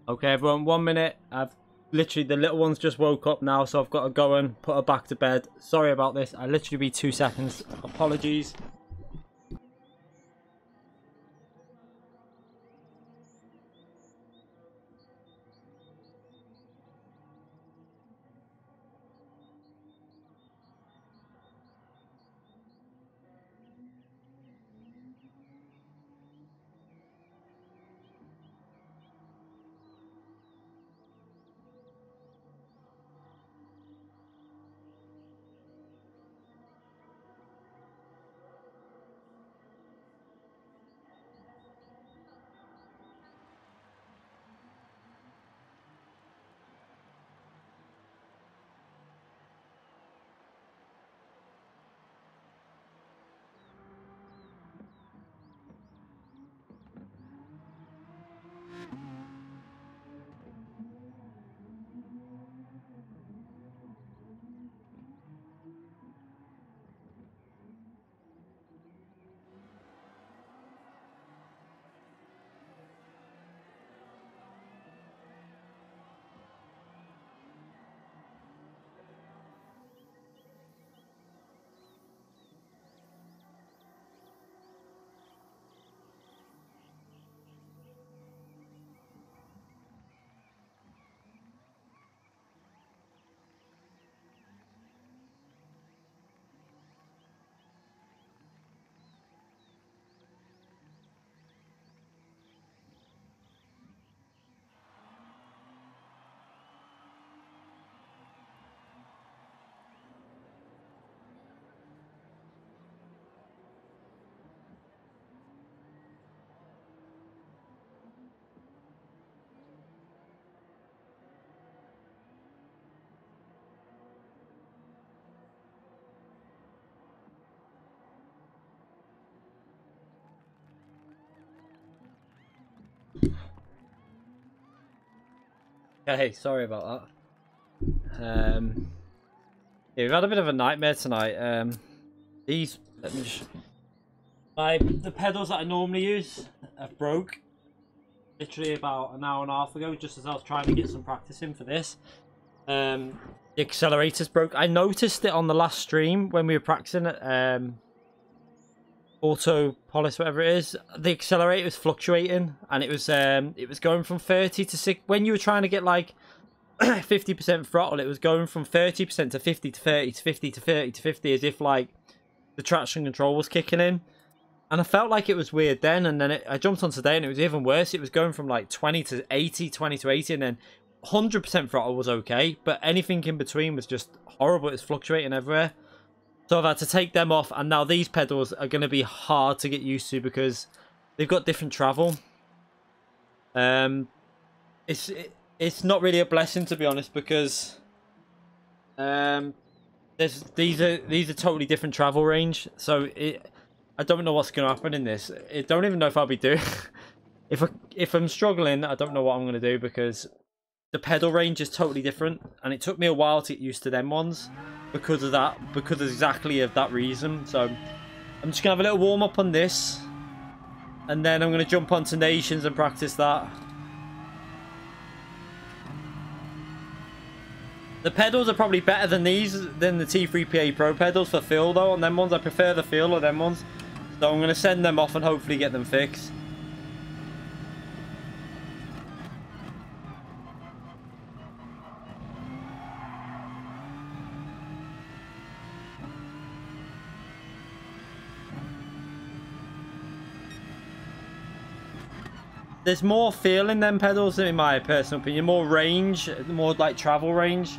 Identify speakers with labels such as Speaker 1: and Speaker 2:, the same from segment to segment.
Speaker 1: Okay, everyone, 1 minute. I've literally, the little one's just woke up now, so I've got to go and put her back to bed. Sorry about this. I'll literally be 2 seconds. Apologies. Hey, sorry about that. Yeah, we've had a bit of a nightmare tonight. These, let me just... the pedals that I normally use have broke. Literally about an hour and a half ago, just as I was trying to get some practice in for this. The accelerators broke. I noticed it on the last stream when we were practicing at Auto Polish, whatever it is. The accelerator was fluctuating, and it was going from 30 to 6. When you were trying to get like 50% throttle, it was going from 30% to 50 to 30 to 50 to 30 to 50, as if like the traction control was kicking in. And I felt like it was weird then, and then I jumped on today and it was even worse. It was going from like 20 to 80, 20 to 80, and then 100% throttle was okay, but anything in between was just horrible. It was fluctuating everywhere. So I've had to take them off, and now these pedals are going to be hard to get used to because they've got different travel. It's not really a blessing, to be honest, because these are totally different travel range. So I don't know what's going to happen in this. I don't even know if I'll be doing... if I'm struggling, I don't know what I'm going to do, because the pedal range is totally different, and it took me a while to get used to them ones because of that, because exactly of that reason. So I'm just going to have a little warm-up on this, and then I'm going to jump onto Nations and practice that. The pedals are probably better than these, than the T3PA Pro pedals for feel, though, on them ones. I prefer the feel of them ones. So I'm going to send them off and hopefully get them fixed. There's more feel in them pedals, in my personal opinion. More range, more like travel range.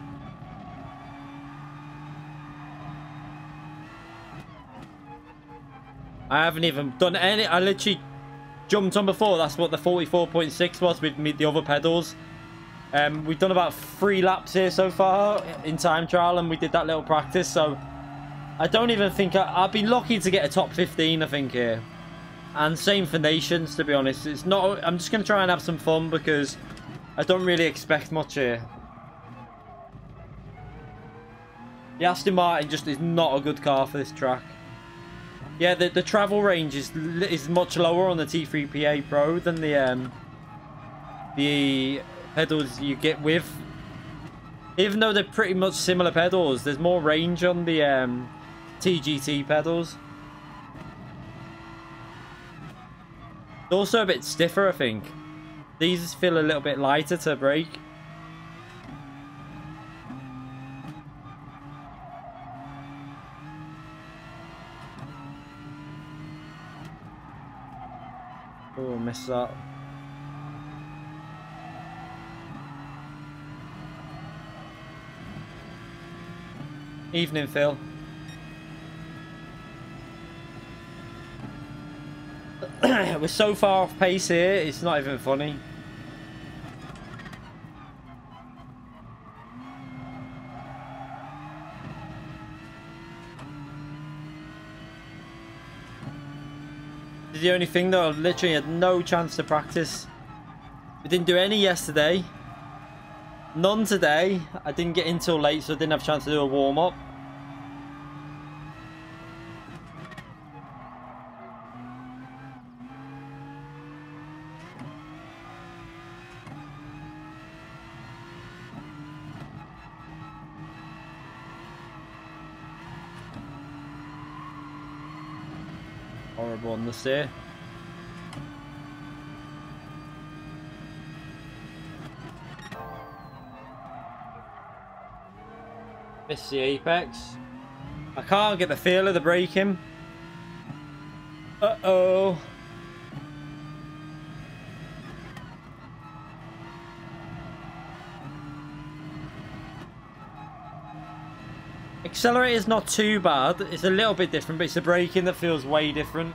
Speaker 1: I haven't even done any. I literally jumped on before. That's what the 44.6 was with the other pedals. We've done about 3 laps here so far in time trial, and we did that little practice. So I don't even think I'd be lucky to get a top 15, I think, here. And same for Nations, to be honest. It's not. I'm just going to try and have some fun because I don't really expect much here. The Aston Martin just is not a good car for this track. Yeah, the travel range is much lower on the T3PA Pro than the pedals you get with. Even though they're pretty much similar pedals, there's more range on the TGT pedals. It's also a bit stiffer, I think. These feel a little bit lighter to brake. Oh, missed that. Evening, Phil. We're so far off pace here, it's not even funny. This is the only thing though, I literally had no chance to practice. We didn't do any yesterday. None today. I didn't get in till late, so I didn't have a chance to do a warm-up. Horrible on the steer. Missed the apex. I can't get the feel of the braking. Uh-oh. Accelerator is not too bad. It's a little bit different, but it's the braking that feels way different.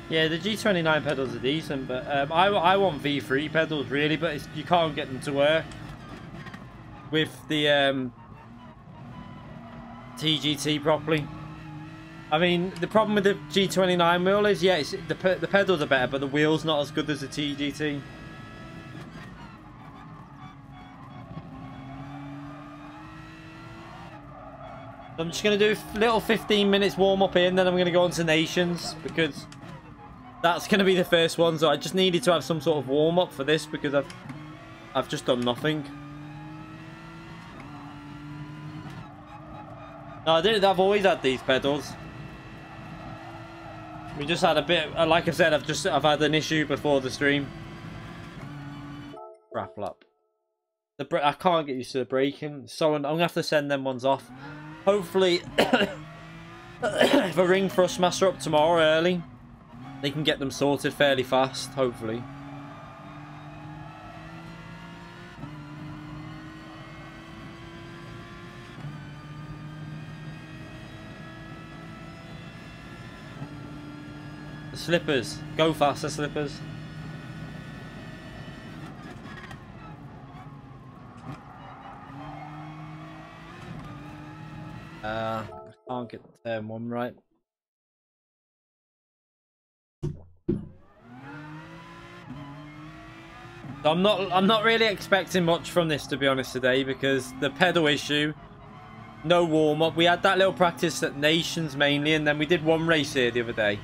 Speaker 1: Yeah, the G29 pedals are decent, but I want V3 pedals really, but you can't get them to work with the TGT properly. I mean, the problem with the G29 wheel is, yeah, the pedals are better, but the wheel's not as good as the TGT. I'm just going to do a little 15 minutes warm up here, and then I'm going to go on to Nations, because that's going to be the first one. So I just needed to have some sort of warm up for this, because I've just done nothing. No, I've always had these pedals. We just had a bit, like I said, I've had an issue before the stream. Crap lap. I can't get used to the braking, so I'm gonna have to send them ones off. Hopefully, if I ring Thrustmaster up tomorrow early, they can get them sorted fairly fast. Hopefully. Slippers. Go faster, slippers. I can't get the turn one right. So I'm not really expecting much from this, to be honest, today, because the pedal issue, no warm up. We had that little practice at Nations mainly, and then we did one race here the other day,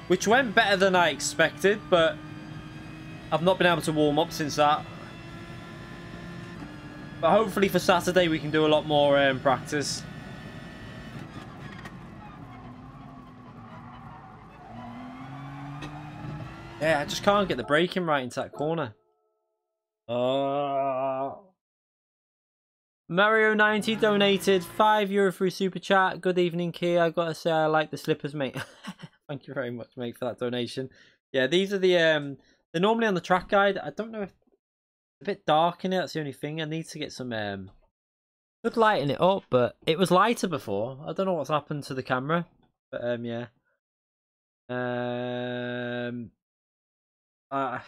Speaker 1: which went better than I expected, but I've not been able to warm up since that. But hopefully for Saturday we can do a lot more practice. Yeah, I just can't get the braking right into that corner. Mario90 donated €5 through Super Chat. Good evening, Kia. I gotta say I like the slippers, mate. Thank you very much, mate, for that donation. Yeah, these are the they're normally on the track guide. I don't know if it's a bit dark in it. That's the only thing. I need to get some good lighting it up, but it was lighter before. I don't know what's happened to the camera, but yeah. I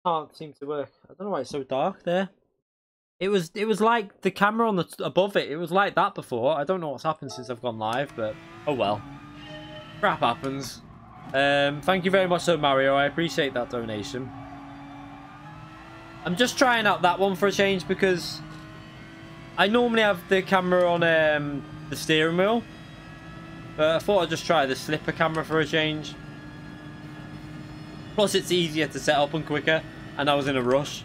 Speaker 1: can't seem to work. I don't know why it's so dark there. It was like the camera on the above it. It was like that before. I don't know what's happened since I've gone live, but oh well. Crap happens. Thank you very much, though, Mario. I appreciate that donation. I'm just trying out that one for a change because I normally have the camera on the steering wheel, but I thought I'd just try the slipper camera for a change. Plus, it's easier to set up and quicker, and I was in a rush.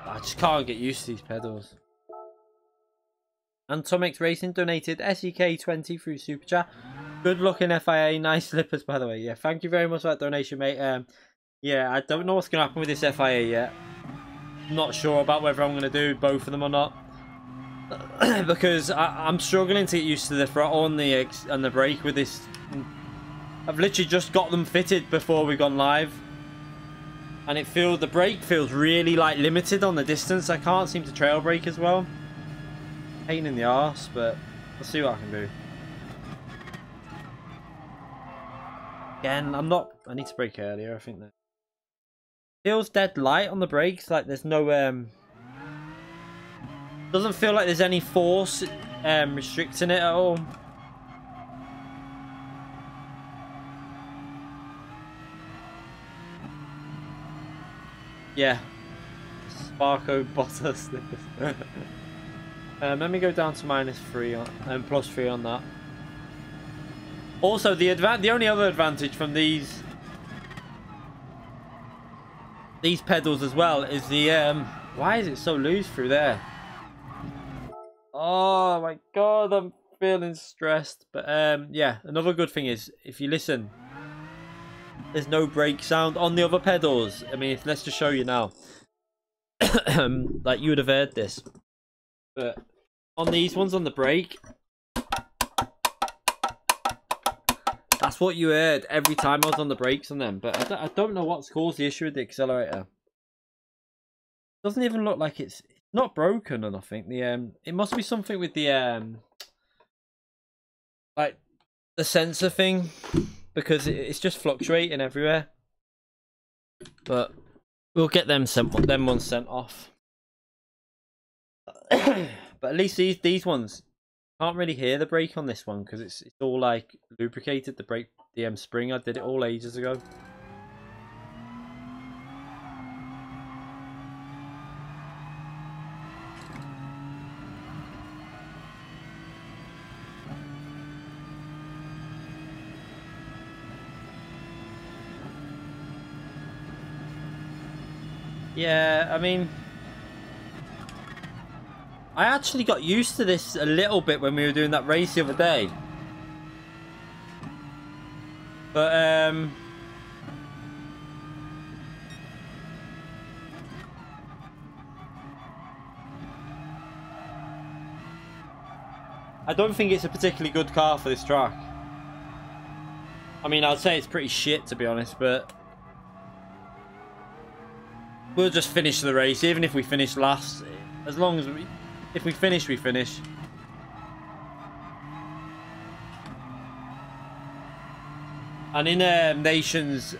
Speaker 1: I just can't get used to these pedals. Atomics Racing donated SEK20 through Super Chat. Good looking FIA. Nice slippers, by the way. Yeah, thank you very much for that donation, mate. Yeah, I don't know what's going to happen with this FIA yet. I'm not sure about whether I'm going to do both of them or not. Because I'm struggling to get used to the throttle and the brake with this. I've literally just got them fitted before we've gone live. And the brake feels really like limited on the distance. I can't seem to trail brake as well. Pain in the arse, but let's see what I can do. Again, I need to brake earlier, I think that. Feels dead light on the brakes, like there's no doesn't feel like there's any force restricting it at all. Yeah. Sparko Bottas. Let me go down to -3 and +3 on that. Also, the only other advantage from these pedals as well is the why is it so loose through there? Oh my god, I'm feeling stressed. But yeah, another good thing is if you listen, There's no brake sound on the other pedals. I mean, let's just show you now. Like you would have heard this, but on these ones on the brake, that's what you heard every time I was on the brakes on them. But I don't know what's caused the issue with the accelerator. It doesn't even look like it's not broken or nothing. The it must be something with the like the sensor thing, because it's just fluctuating everywhere. But we'll get them ones sent off. But at least these ones, can't really hear the brake on this one because it's all like lubricated. The spring, I did it all ages ago. Yeah, I mean, I actually got used to this a little bit when we were doing that race the other day. But, I don't think it's a particularly good car for this track. I mean, I'd say it's pretty shit, to be honest, but we'll just finish the race, even if we finish last. As long as if we finish, we finish. And in Nations,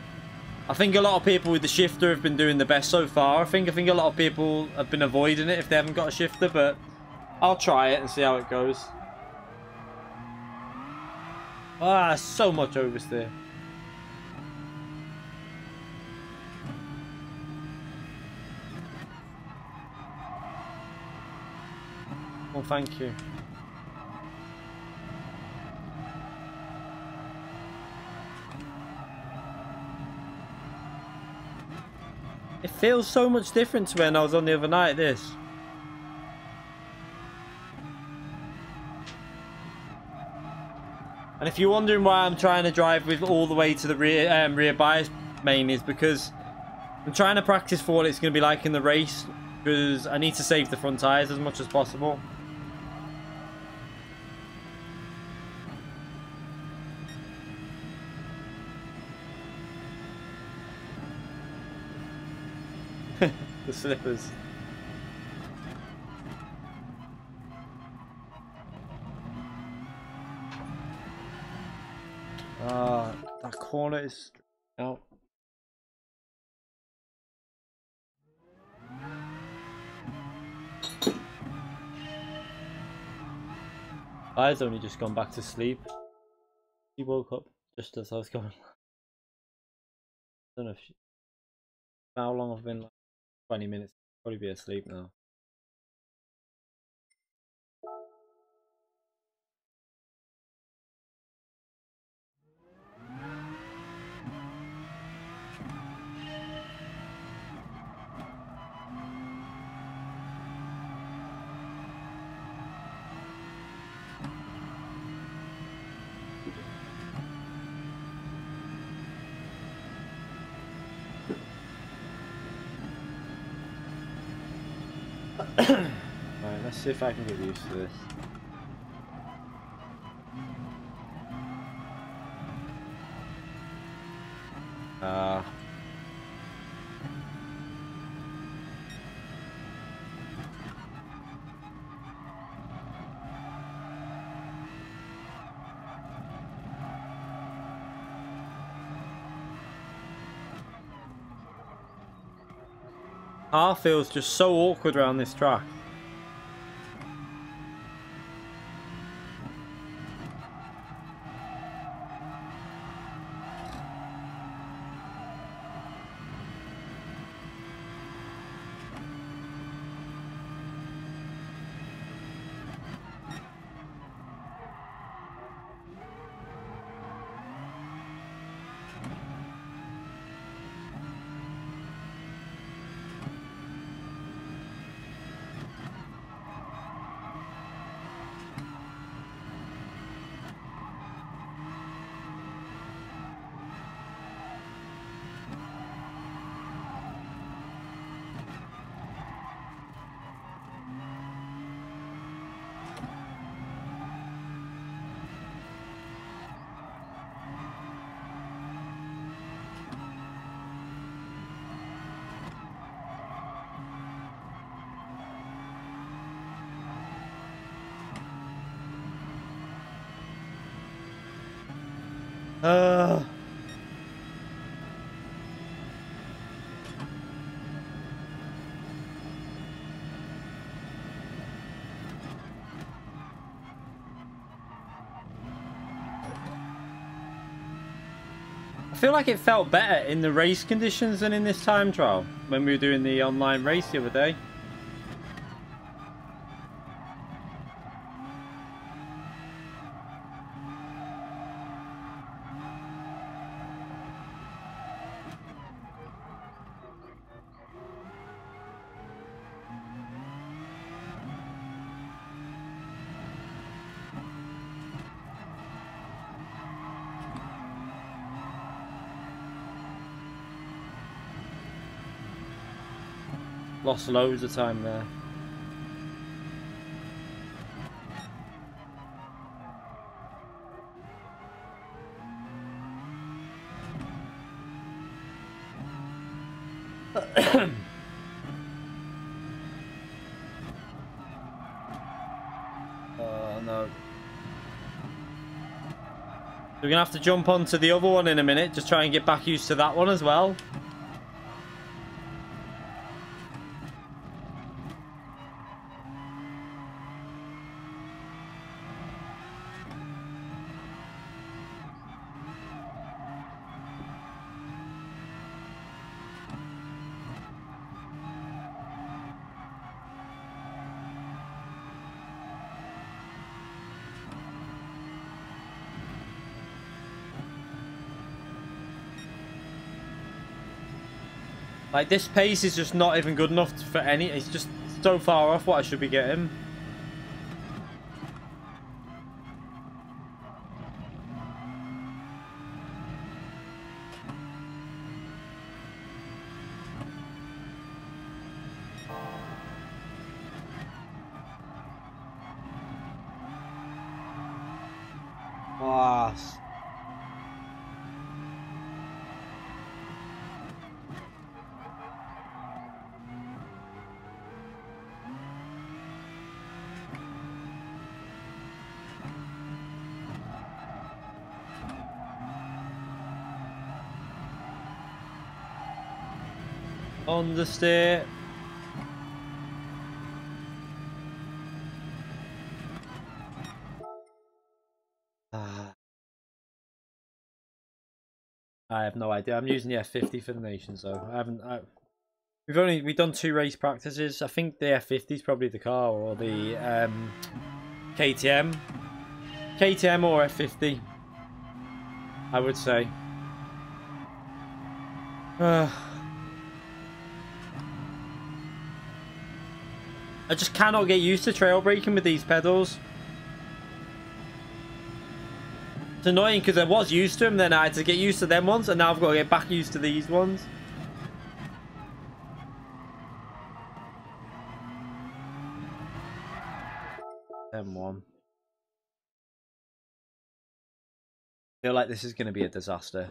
Speaker 1: I think a lot of people with the shifter have been doing the best so far. I think a lot of people have been avoiding it if they haven't got a shifter, but I'll try it and see how it goes. Ah, so much oversteer. Well, thank you. It feels so much different to when I was on the other night, this. And if you're wondering why I'm trying to drive with all the way to the rear bias main, is because I'm trying to practice for what it's going to be like in the race, because I need to save the front tyres as much as possible. The slippers. That corner is out. I've only just gone back to sleep. He woke up just as I was going. I don't know if how long I've been. Like 20 minutes. Probably be asleep now. Right, let's see if I can get used to this. Car feels just so awkward around this track. Uh... I feel like it felt better in the race conditions than in this time trial when we were doing the online race the other day. Lost loads of time there. Oh no. We're gonna have to jump onto the other one in a minute, just try and get back used to that one as well. Like, this pace is just not even good enough for any... It's just so far off what I should be getting. Ah. On the steer. I have no idea. I'm using the F50 for the nation, so I haven't. We've done 2 race practices. I think the F50 is probably the car, or the KTM or F50. I would say. I just cannot get used to trail braking with these pedals. It's annoying because I was used to them, then I had to get used to them ones, and now I've got to get back used to these ones. M1. I feel like this is going to be a disaster.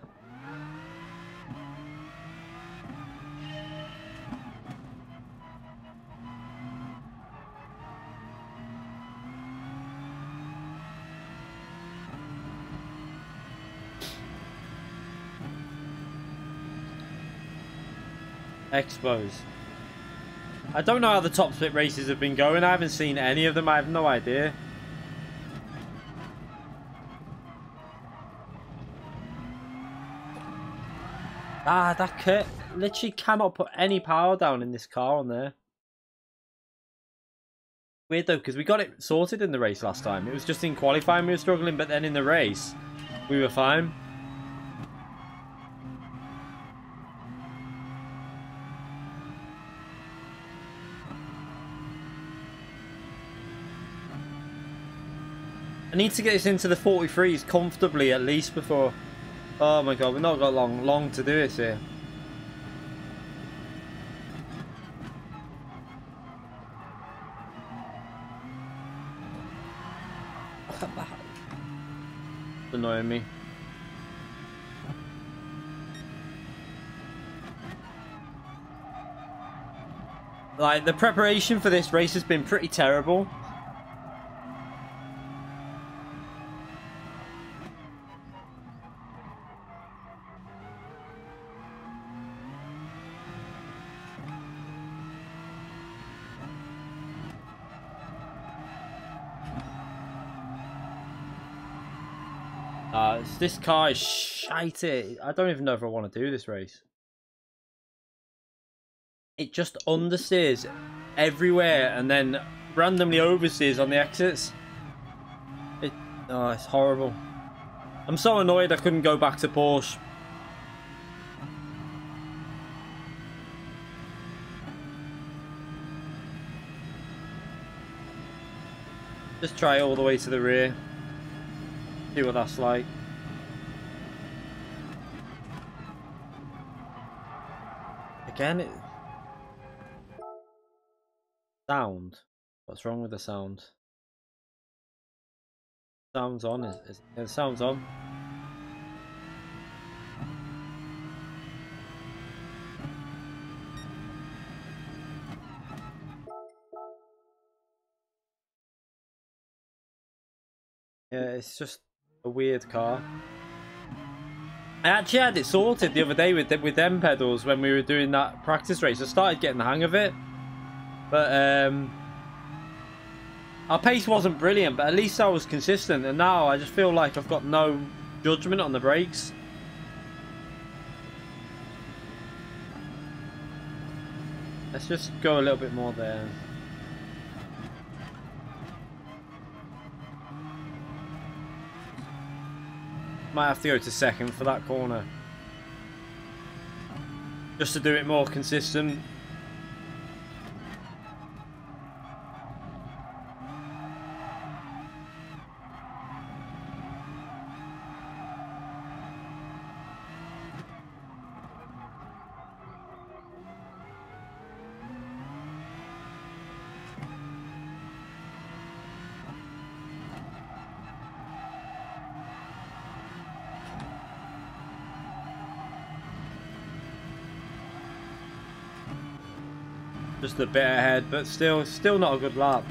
Speaker 1: Expos. I don't know how the top split races have been going. I haven't seen any of them. I have no idea. That kit literally cannot put any power down in this car on there. Weird though, because we got it sorted in the race last time. It was just in qualifying we were struggling, but then in the race we were fine. I need to get this into the 43s comfortably at least before... Oh my god, we've not got long to do this here. It's annoying me. Like, the preparation for this race has been pretty terrible. This car is shite. I don't even know if I want to do this race. It just understeers everywhere and then randomly oversteers on the exits. It's horrible. I'm so annoyed I couldn't go back to Porsche. Just try it all the way to the rear. See what that's like. Again, sound. What's wrong with the sound? Sound's on. It sounds on. Yeah, it's just a weird car. I actually had it sorted the other day with them pedals when we were doing that practice race. I started getting the hang of it, but our pace wasn't brilliant, but at least I was consistent. And now I just feel like I've got no judgment on the brakes. Let's just go a little bit more there. Might have to go to second for that corner, just to do it more consistent. Just a bit ahead, but still not a good lap.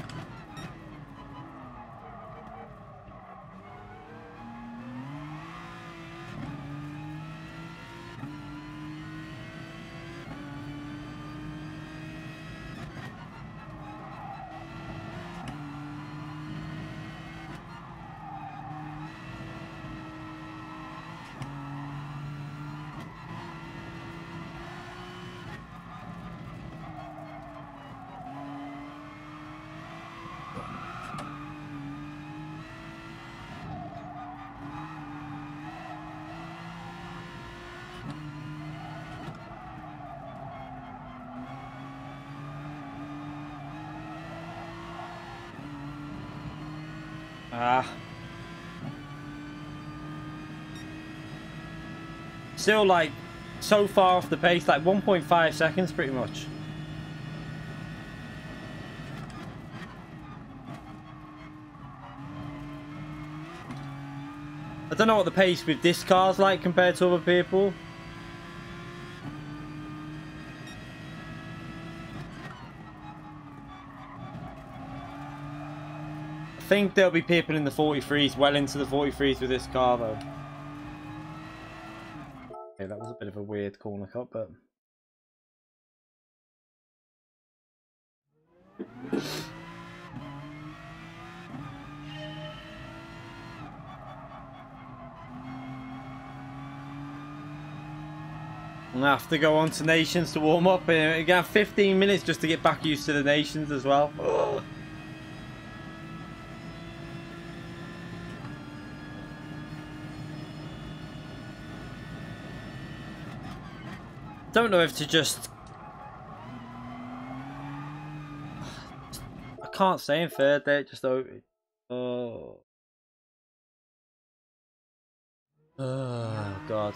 Speaker 1: Still, like, so far off the pace, like 1.5 seconds pretty much. I don't know what the pace with this car's like compared to other people. I think there'll be people in the 43s, well into the 43s with this car though. Okay, that was a bit of a weird corner cut, but I'm gonna have to go on to Nations to warm up. I got 15 minutes just to get back used to the Nations as well. Oh. Don't know if to just... I can't stay in third there, just over. Oh. Oh, God.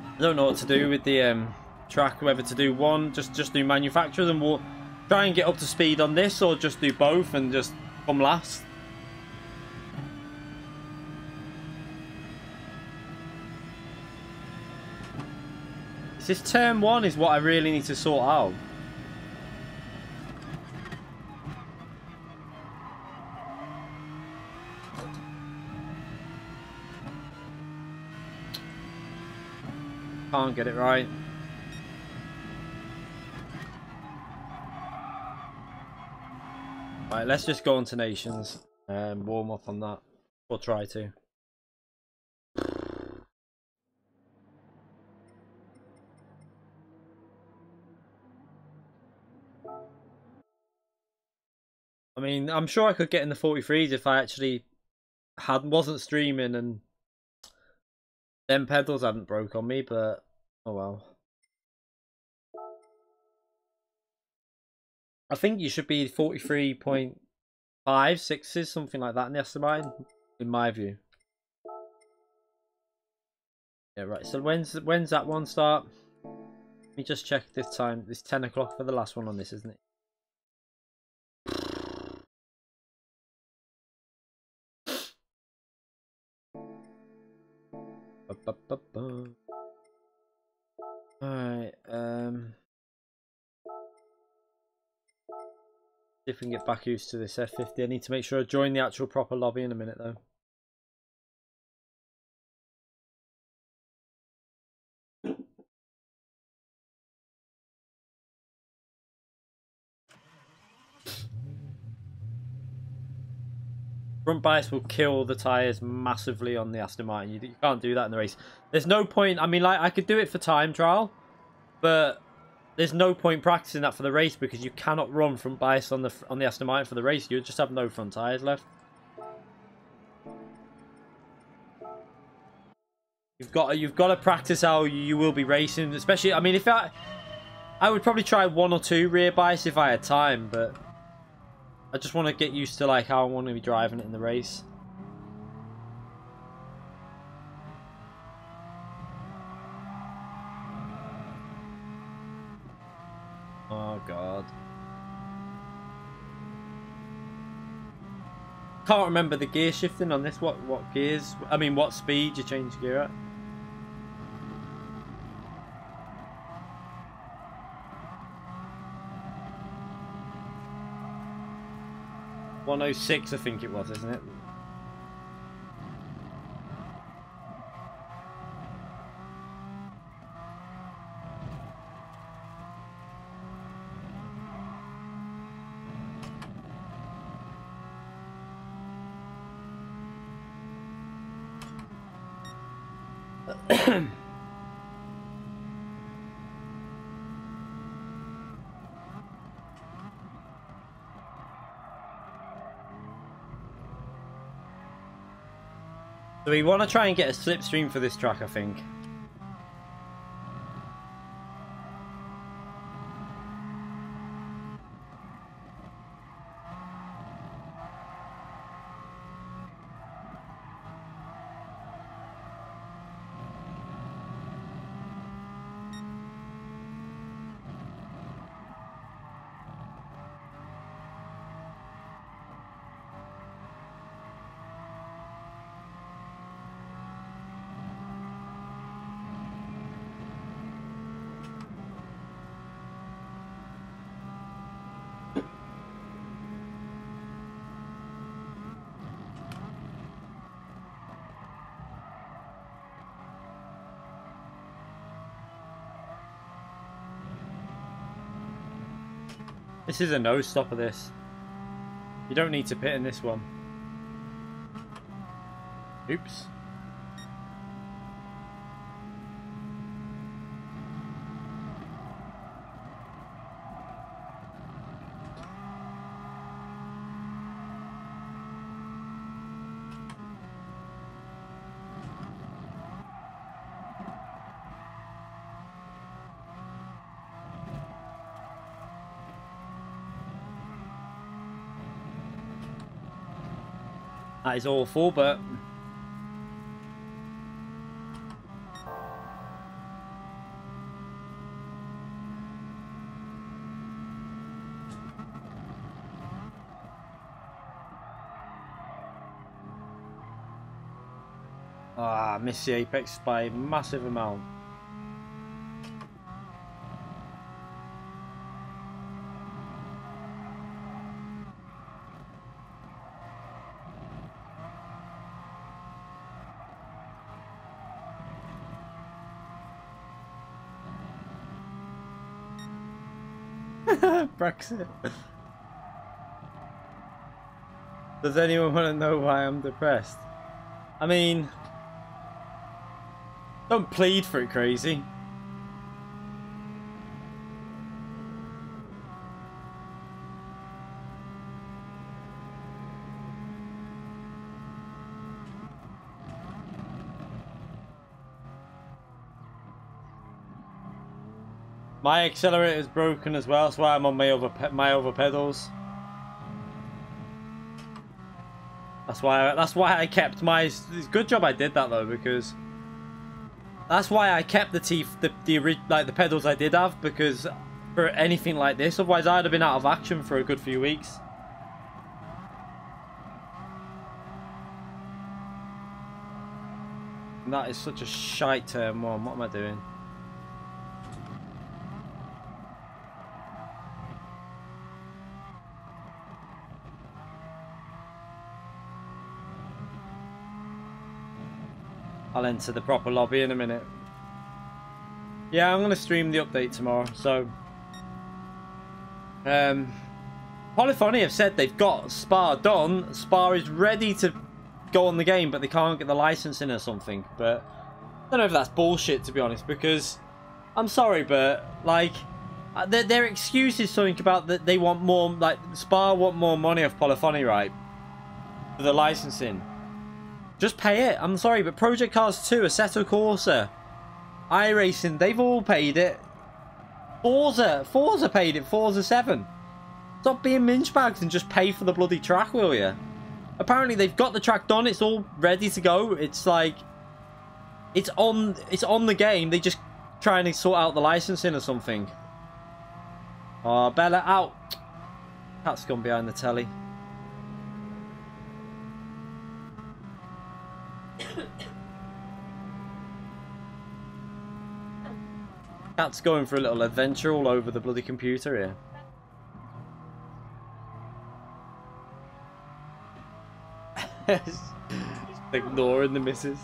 Speaker 1: I don't know what to do with the track, whether to do one, just do manufacturers, and we'll try and get up to speed on this, or just do both and just come last. This turn one is what I really need to sort out. Can't get it right. Right, let's just go on to Nations. warm up on that, or try to. I mean, I'm sure I could get in the 43s if I actually wasn't streaming and them pedals hadn't broke on me, but oh well. I think you should be 43.5, 6s, something like that in the estimate, in my view. Yeah, right. So when's that one start? Let me just check this time. It's 10 o'clock for the last one on this, isn't it? Alright, see if we can get back used to this F50. I need to make sure I join the actual proper lobby in a minute though. Front bias will kill the tyres massively on the Aston Martin. You can't do that in the race. There's no point. I mean, like, I could do it for time trial, but there's no point practicing that for the race because you cannot run front bias on the Aston Martin for the race. You just have no front tyres left. You've got to practice how you will be racing, especially. I mean, if I would probably try 1 or 2 rear bias if I had time, but I just want to get used to like how I want to be driving it in the race. Oh god. Can't remember the gear shifting on this. What gears? I mean, what speed you change gear at? .106, I think it was, isn't it? So we want to try and get a slipstream for this track, I think. This is a no stop of this. You don't need to pit in this one. Oops. That is awful, but missed the apex by a massive amount. Brexit. Does anyone want to know why I'm depressed? I mean, don't plead for it, crazy. My accelerator is broken as well, that's why I'm on my other pedals. That's why I kept my. It's a good job I did that though, because that's why I kept the pedals I did have, because for anything like this, otherwise I'd have been out of action for a good few weeks. And that is such a shite turn one. What am I doing? I'll enter the proper lobby in a minute. Yeah, I'm going to stream the update tomorrow. So, Polyphony have said they've got Spa done. Spa is ready to go on the game, but they can't get the licensing or something. But I don't know if that's bullshit, to be honest, because I'm sorry, but like their excuse is something about that they want more, like Spa want more money off Polyphony, right? For the licensing. Just pay it. I'm sorry, but Project Cars 2, Assetto Corsa, iRacing, they've all paid it. Forza paid it. Forza 7. Stop being minge bags and just pay for the bloody track, will you? Apparently they've got the track done. It's all ready to go. It's like it's on the game. They just trying to sort out the licensing or something. Oh, Bella out. Cat's gone behind the telly. Cat's going for a little adventure all over the bloody computer here. Just ignoring the missus.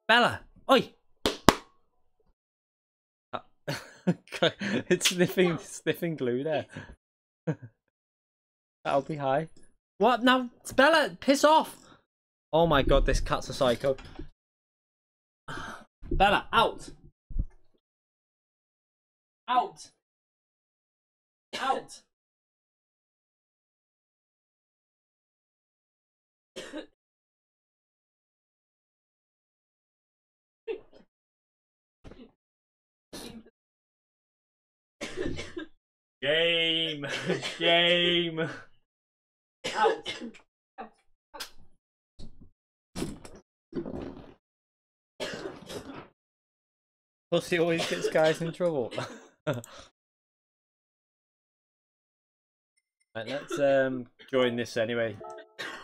Speaker 1: Bella, oi! It's sniffing glue there. That'll be high. What now? Bella, piss off! Oh my god, this cat's a psycho. Bella, out! Out! Out! Game! Game! Out! Pussy always gets guys in trouble. Right, let's join this anyway.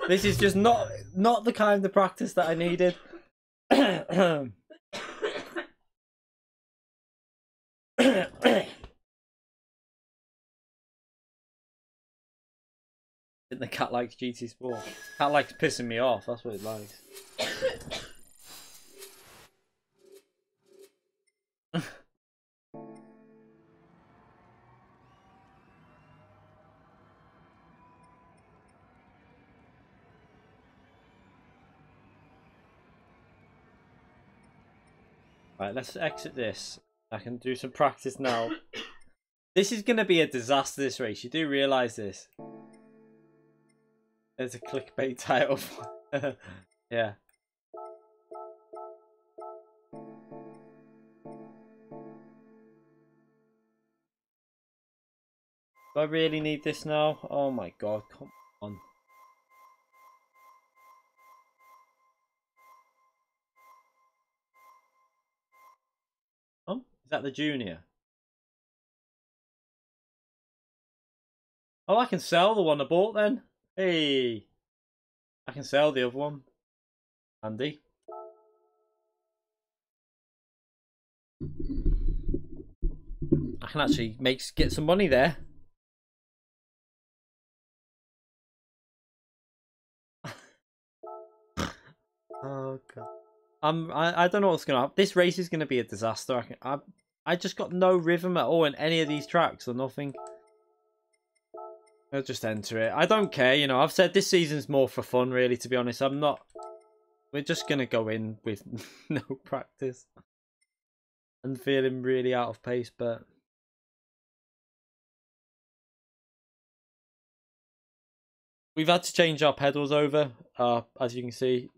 Speaker 1: This is just not the kind of practice that I needed. The cat likes GT Sport. Cat likes pissing me off, that's what it likes. Right, let's exit this. I can do some practice now. This is going to be a disaster, this race. You do realise this. There's a clickbait title. Yeah. Do I really need this now? Oh my god, come on. Oh, is that the junior? Oh, I can sell the one I bought then. Hey, I can sell the other one. Handy. I can actually get some money there. Oh god. I don't know what's gonna happen. This race is gonna be a disaster. I just got no rhythm at all in any of these tracks or nothing. I'll just enter it. I don't care, you know. I've said this season's more for fun, really. To be honest, I'm not. We're just gonna go in with no practice and feeling really out of pace, but. We've had to change our pedals over, as you can see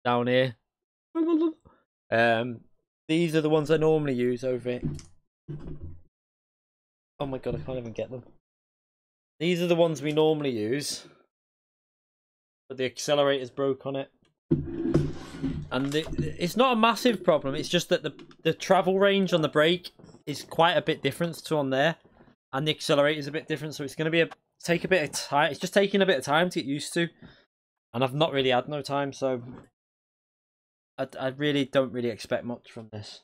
Speaker 1: down here. These are the ones I normally use over it. Oh my god, I can't even get them. These are the ones we normally use, but the accelerator's broke on it. And it's not a massive problem, it's just that the travel range on the brake is quite a bit different to on there. And the accelerator's a bit different, so it's going to be take a bit of time. It's just taking a bit of time to get used to, and I've not really had no time, so I really don't really expect much from this.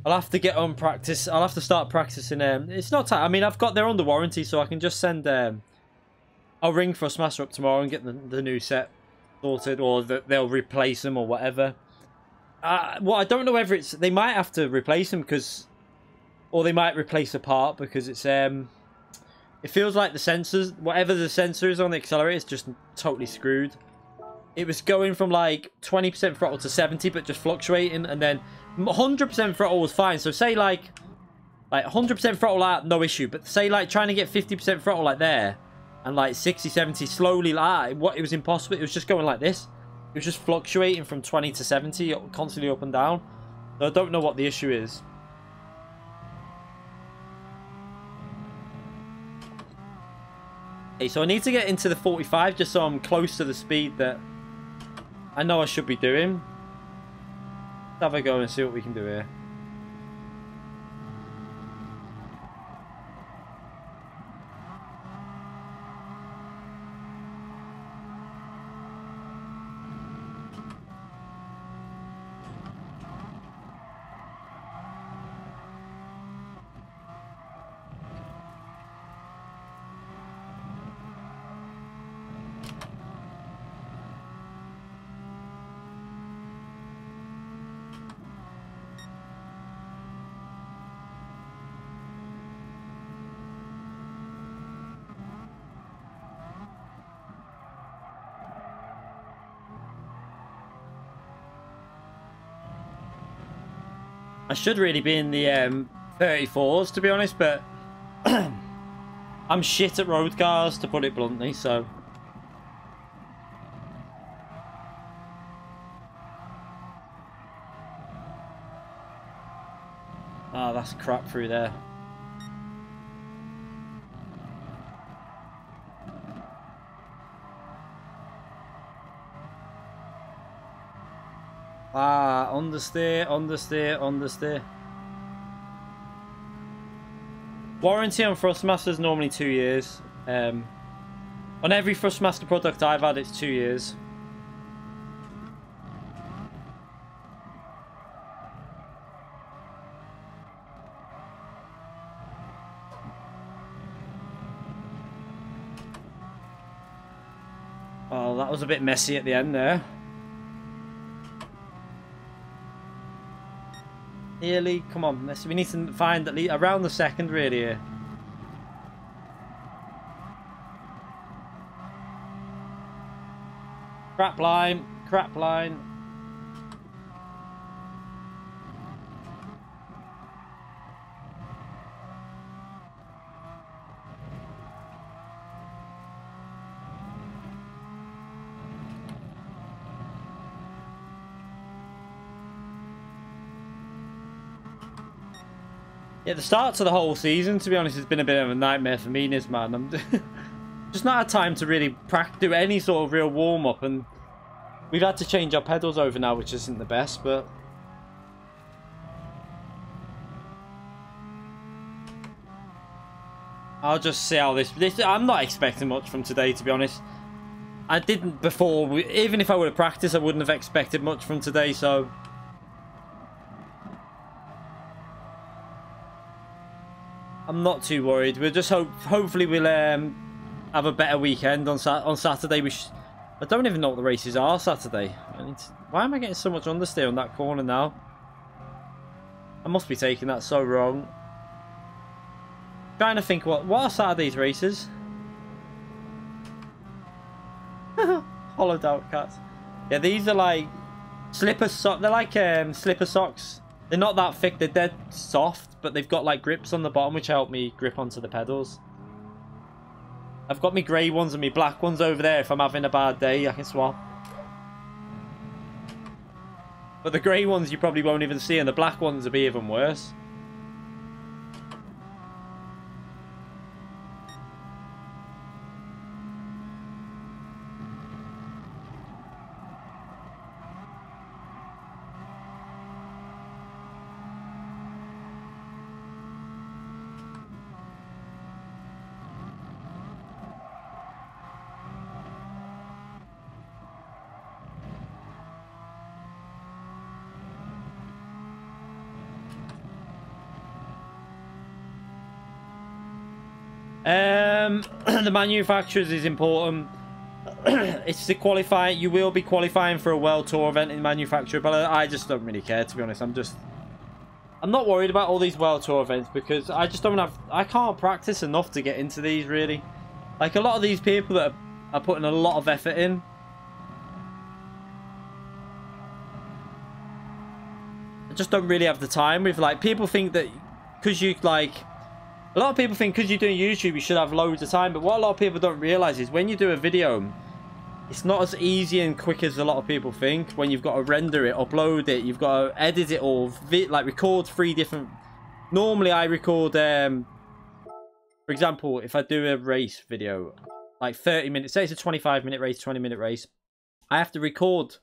Speaker 1: I'll have to get on practice. I'll have to start practicing. It's not time. I mean, they're under warranty, so I can just send. I'll ring Thrustmaster up tomorrow and get the new set sorted, or they'll replace them or whatever. Well, I don't know whether it's they might have to replace them or they might replace a part because it's it feels like the sensors, whatever the sensor is on the accelerator, is just totally screwed. It was going from like 20% throttle to 70, but just fluctuating, and then 100% throttle was fine. So say like 100% throttle out, no issue. But say like trying to get 50% throttle like there, and like 60, 70 slowly like it was impossible. It was just going like this. It was just fluctuating from 20 to 70, constantly up and down. So I don't know what the issue is. Okay, so I need to get into the 45 just so I'm close to the speed that I know I should be doing. Let's have a go and see what we can do here. I should really be in the 34s, to be honest, but I'm shit at road cars, to put it bluntly, so... Oh, that's crap through there. Understeer, understeer, understeer. Warranty on Thrustmaster is normally 2 years. On every Thrustmaster product I've had, it's 2 years. Oh, that was a bit messy at the end there. Nearly, come on, we need to find at least around the second really here. Crap line, crap line. Yeah, the start to the whole season, to be honest, has been a bit of a nightmare for me, man. I'm just not had time to really do any sort of real warm-up, and we've had to change our pedals over now, which isn't the best, but... I'll just see how this... I'm not expecting much from today, to be honest. I didn't before. Even if I would have practiced, I wouldn't have expected much from today, so... I'm not too worried. We'll just hopefully we'll have a better weekend on Saturday. I don't even know what the races are Saturday. Why am I getting so much understeer on that corner now? I must be taking that so wrong. Trying to think what are Saturday's races? Hollowed out cats. Yeah, these are like slipper socks. They're like slipper socks. They're not that thick. They're dead soft, but they've got like grips on the bottom, which help me grip onto the pedals. I've got my grey ones and my black ones over there. If I'm having a bad day, I can swap. But the grey ones you probably won't even see, and the black ones will be even worse. The manufacturers is important. It's to qualify. You will be qualifying for a World Tour event in manufacturer, but I just don't really care, to be honest. I'm not worried about all these World Tour events because I just don't have. I can't practice enough to get into these, really. Like a lot of these people that are putting a lot of effort in. I just don't really have the time. With like people think that because you like. A lot of people think because you're doing YouTube, you should have loads of time. But what a lot of people don't realize is when you do a video, it's not as easy and quick as a lot of people think. When you've got to render it, upload it, you've got to edit it all, like record 3 different. Normally, I record, for example, if I do a race video, like 30 minutes, say it's a 25-minute race, 20-minute race, I have to record,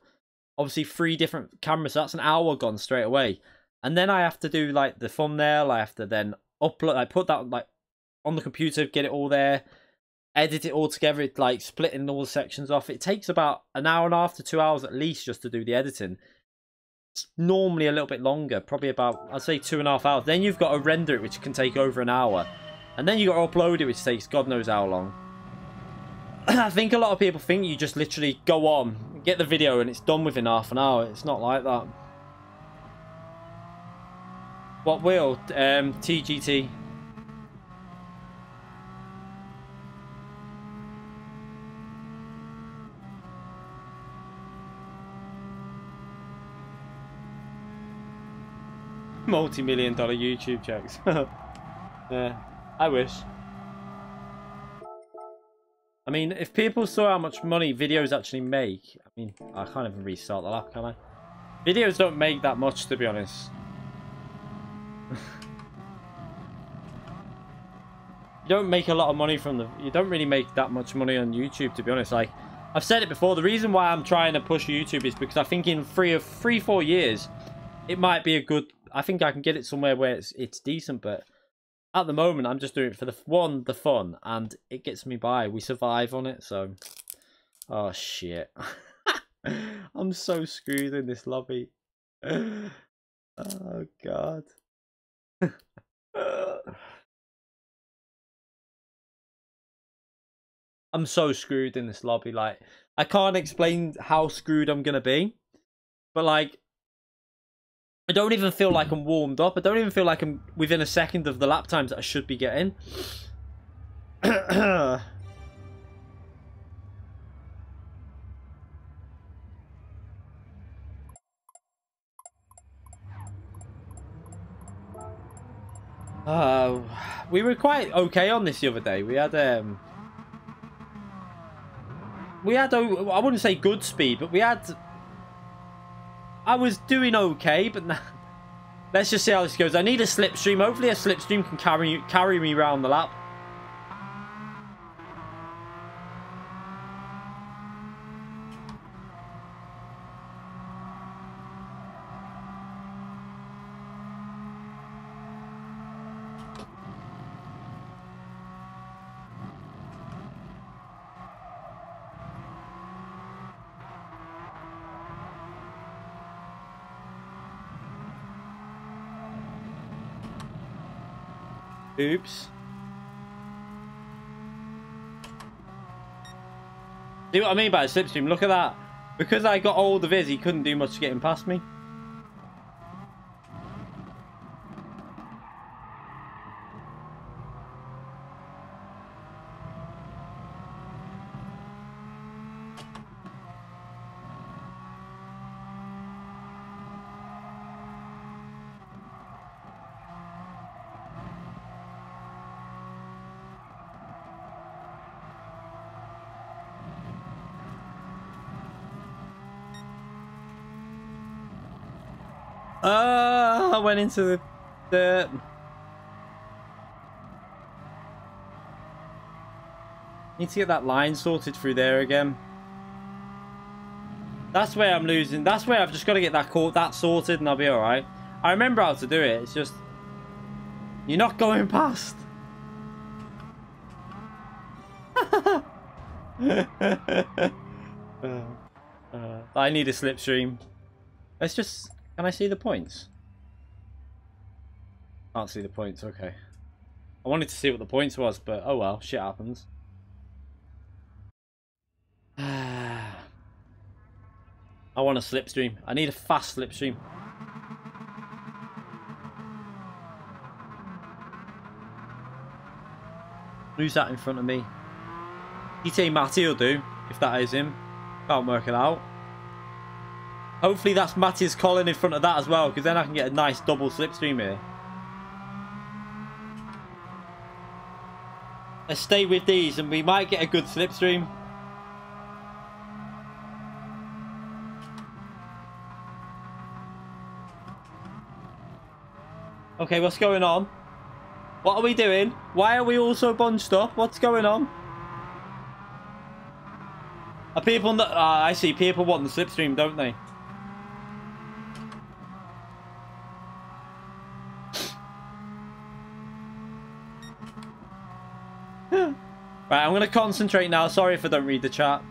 Speaker 1: obviously, 3 different cameras. So that's an hour gone straight away. And then I have to do, like, the thumbnail. I have to then upload, I put that like on the computer, get it all there, edit it all together. It's like splitting all the sections off. It takes about an hour and a half to 2 hours at least just to do the editing. It's normally a little bit longer, probably about, I'd say 2.5 hours. Then you've got to render it, which can take over an hour, and then you've got to upload it, which takes God knows how long. I think a lot of people think you just literally go on, get the video, and it's done within half an hour. It's not like that. What wheel? TGT. Multi-million-dollar YouTube checks. Yeah, I wish. I mean, if people saw how much money videos actually make, I mean, I can't even restart the lap, can I? Videos don't make that much, to be honest. You don't make a lot of money from you don't really make that much money on YouTube, to be honest. Like I've said it before, the reason why I'm trying to push YouTube is because I think in 3-4 years it might be a good, I think I can get it somewhere where it's decent, but at the moment I'm just doing it for the fun, and it gets me by. We survive on it, so oh shit. I'm so screwed in this lobby. Oh god. I'm so screwed in this lobby. Like, I can't explain how screwed I'm gonna be, but like, I don't even feel like I'm warmed up. I don't even feel like I'm within a second of the lap times that I should be getting. We were quite okay on this the other day. We had I wouldn't say good speed, but I was doing okay, but now, let's just see how this goes. I need a slipstream. Hopefully a slipstream can carry me around the lap. Oops. See what I mean by a slipstream? Look at that. Because I got hold of his, he couldn't do much to getting past me. I went into the dirt. Need to get that line sorted through there again. That's where I'm losing. That's where I've just got to get that sorted and I'll be alright. I remember how to do it. It's just... You're not going past. I need a slipstream. Let's just... Can I see the points? Can't see the points, okay. I wanted to see what the points was, but oh well, shit happens. I want a slipstream. I need a fast slipstream. Who's that in front of me? GTA Matty will do, if that is him. Can't work it out. Hopefully that's Matty's Colin in front of that as well, because then I can get a nice double slipstream here. Let's stay with these and we might get a good slipstream. Okay, what's going on? What are we doing? Why are we all so bunched up? What's going on? Are people not... I see. People want the slipstream, don't they? Right, I'm going to concentrate now. Sorry if I don't read the chat.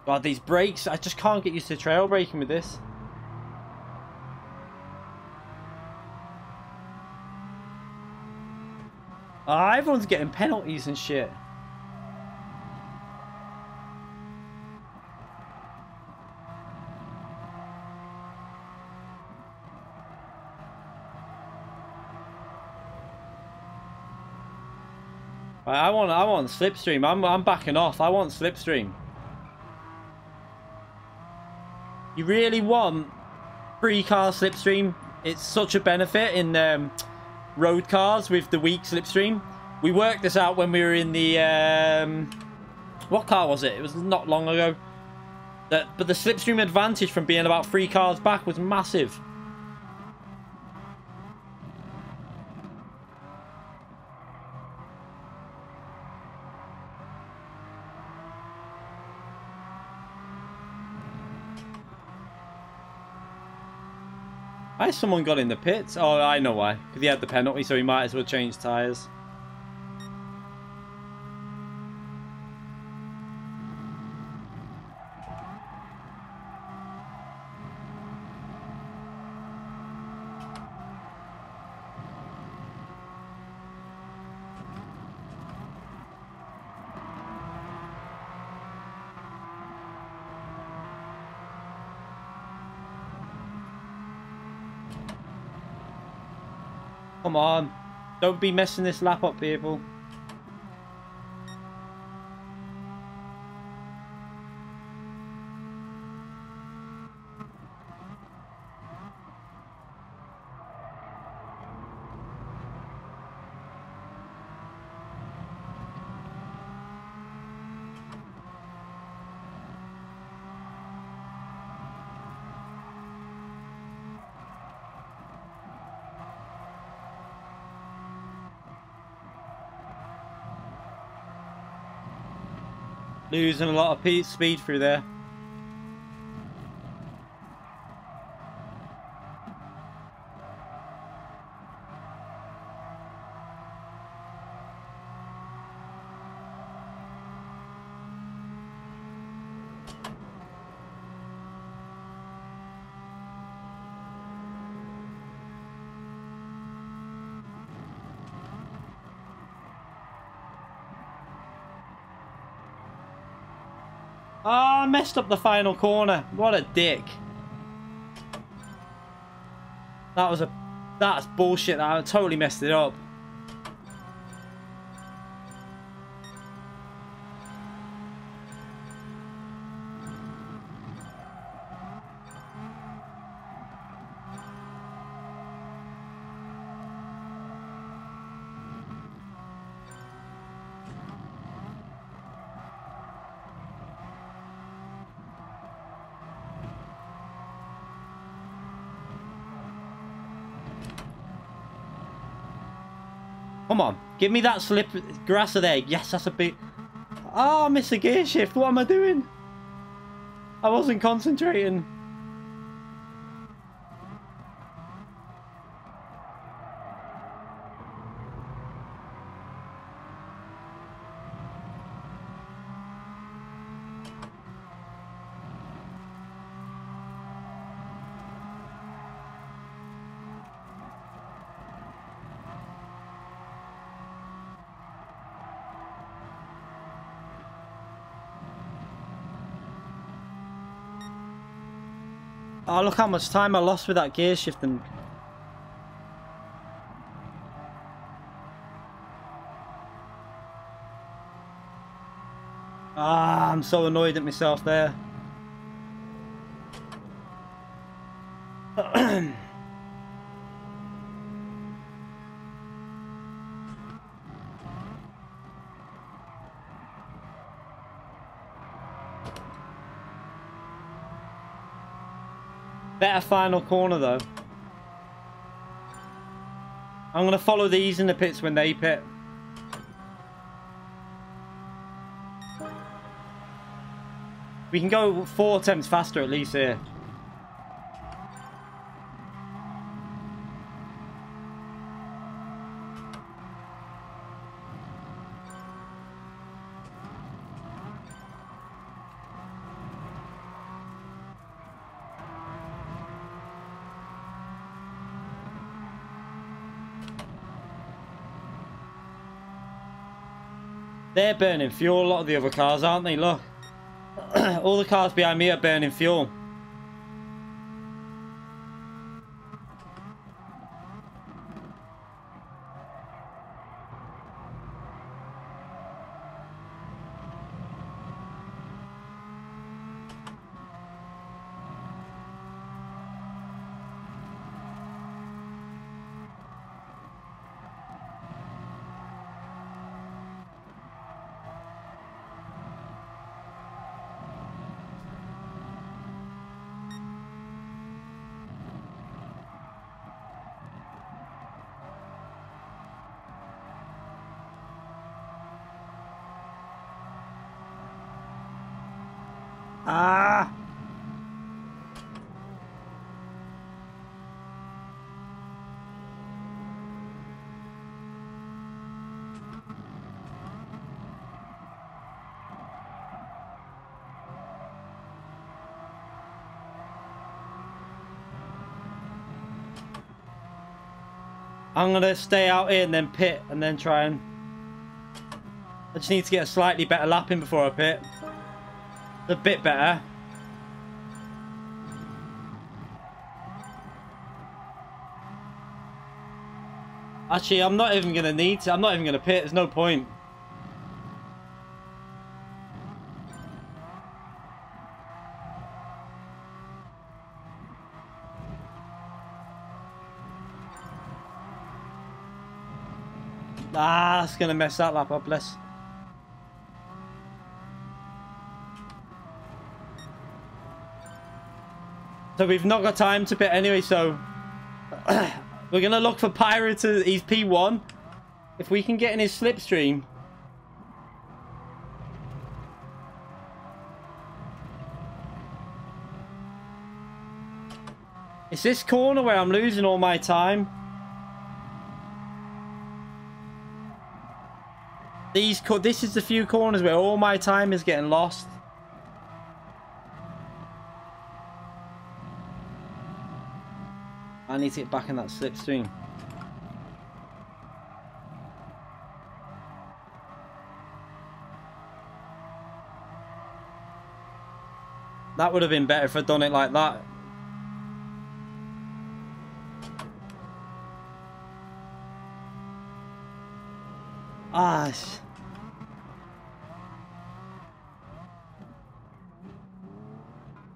Speaker 1: God, these brakes. I just can't get used to trail braking with this. Everyone's getting penalties and shit. Right, I want slipstream. I'm backing off. I want slipstream. You really want free car slipstream? It's such a benefit in road cars with the weak slipstream. We worked this out when we were in the what car was it? It was not long ago. But the slipstream advantage from being about 3 cars back was massive. Why has someone got in the pits? Oh, I know why. Because he had the penalty, so he might as well change tyres. Come on. Don't be messing this lap up, people. Losing a lot of speed through there. Oh, I messed up the final corner. What a dick. That's bullshit. I totally messed it up. Come on, give me that slip grasser there. Yes, that's a big... Oh, I missed a gear shift. What am I doing? I wasn't concentrating. Oh, look how much time I lost with that gear shifting. Ah, I'm so annoyed at myself there. Better final corner though. I'm going to follow these in the pits when they pit. We can go 4 attempts faster at least here. They're burning fuel, a lot of the other cars, aren't they? Look. All the cars behind me are burning fuel. Ah! I'm gonna stay out here and then pit and then try and... I just need to get a slightly better lap in before I pit. A bit better. Actually, I'm not even gonna need to. I'm not even gonna pit. There's no point. Ah, that's gonna mess that lap up, bless. So we've not got time to pit anyway, so we're going to look for Pyro to... He's P1. If we can get in his slipstream. It's this corner where I'm losing all my time. This is the few corners where all my time is getting lost. I need to get back in that slipstream. That would have been better if I'd done it like that. Ah.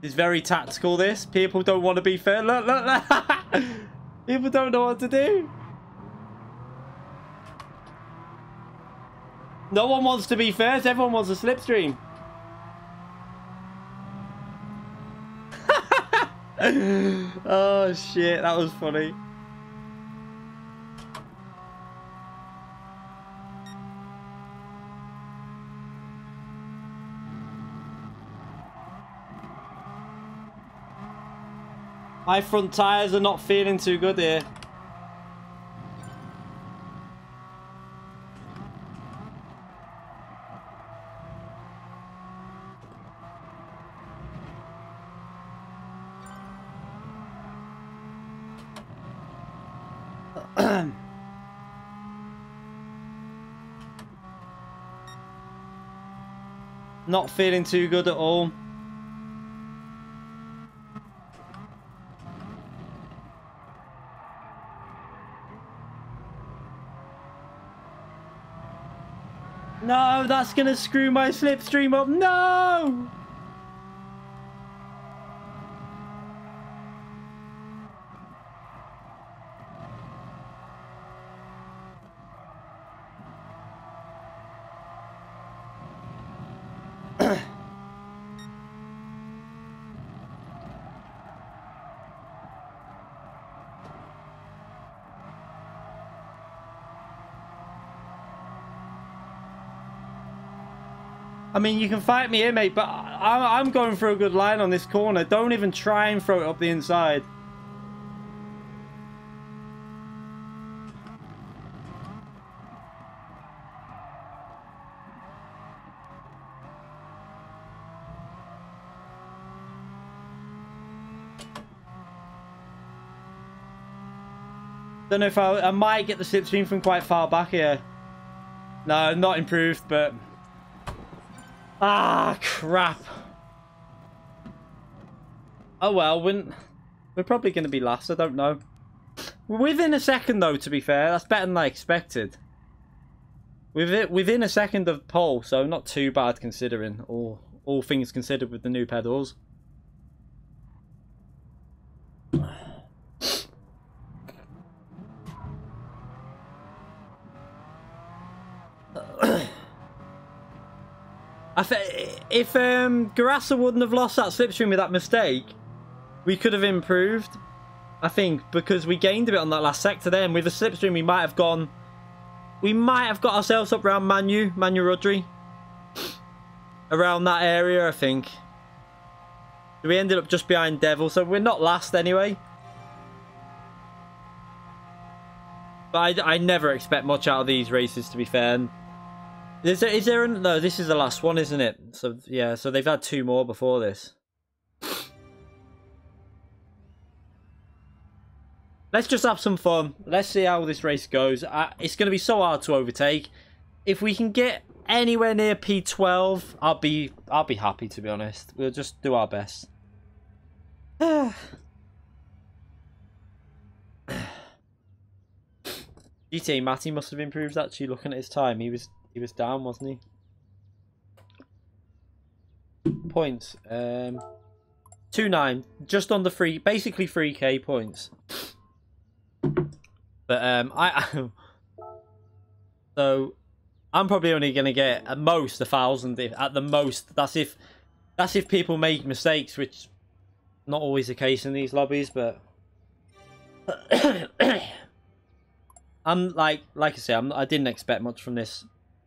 Speaker 1: It's very tactical, this. People don't want to be fair. Look, look, look. People don't know what to do. No one wants to be first. Everyone wants a slipstream. Oh, shit. That was funny. My front tyres are not feeling too good here. Not feeling too good at all. No, that's gonna screw my slipstream up. No! I mean, you can fight me here, mate, but I'm going for a good line on this corner. Don't even try and throw it up the inside. Don't know if I might get the slipstream from quite far back here. No, not improved, but... Ah, crap. Oh well, we're probably going to be last, I don't know. We're within a second though, to be fair. That's better than I expected. Within a second of pole, so not too bad considering, all things considered with the new pedals. If Garassa wouldn't have lost that slipstream with that mistake, we could have improved. I think because we gained a bit on that last sector. Then with the slipstream, we might have got ourselves up around Manu Rodri, around that area. I think we ended up just behind Devil, so we're not last anyway. But I never expect much out of these races, to be fair. Is there no, this is the last one, isn't it? So yeah, so they've had two more before this. Let's just have some fun. Let's see how this race goes. It's going to be so hard to overtake. If we can get anywhere near P12, I'll be happy, to be honest. We'll just do our best. GTA Matty must have improved, actually, looking at his time. He was down, wasn't he? Points. 2.9. Just on the free, basically 3k points. But so I'm probably only gonna get at most 1,000. At the most, that's if people make mistakes, which not always the case in these lobbies. But I'm like I say, I didn't expect much from this.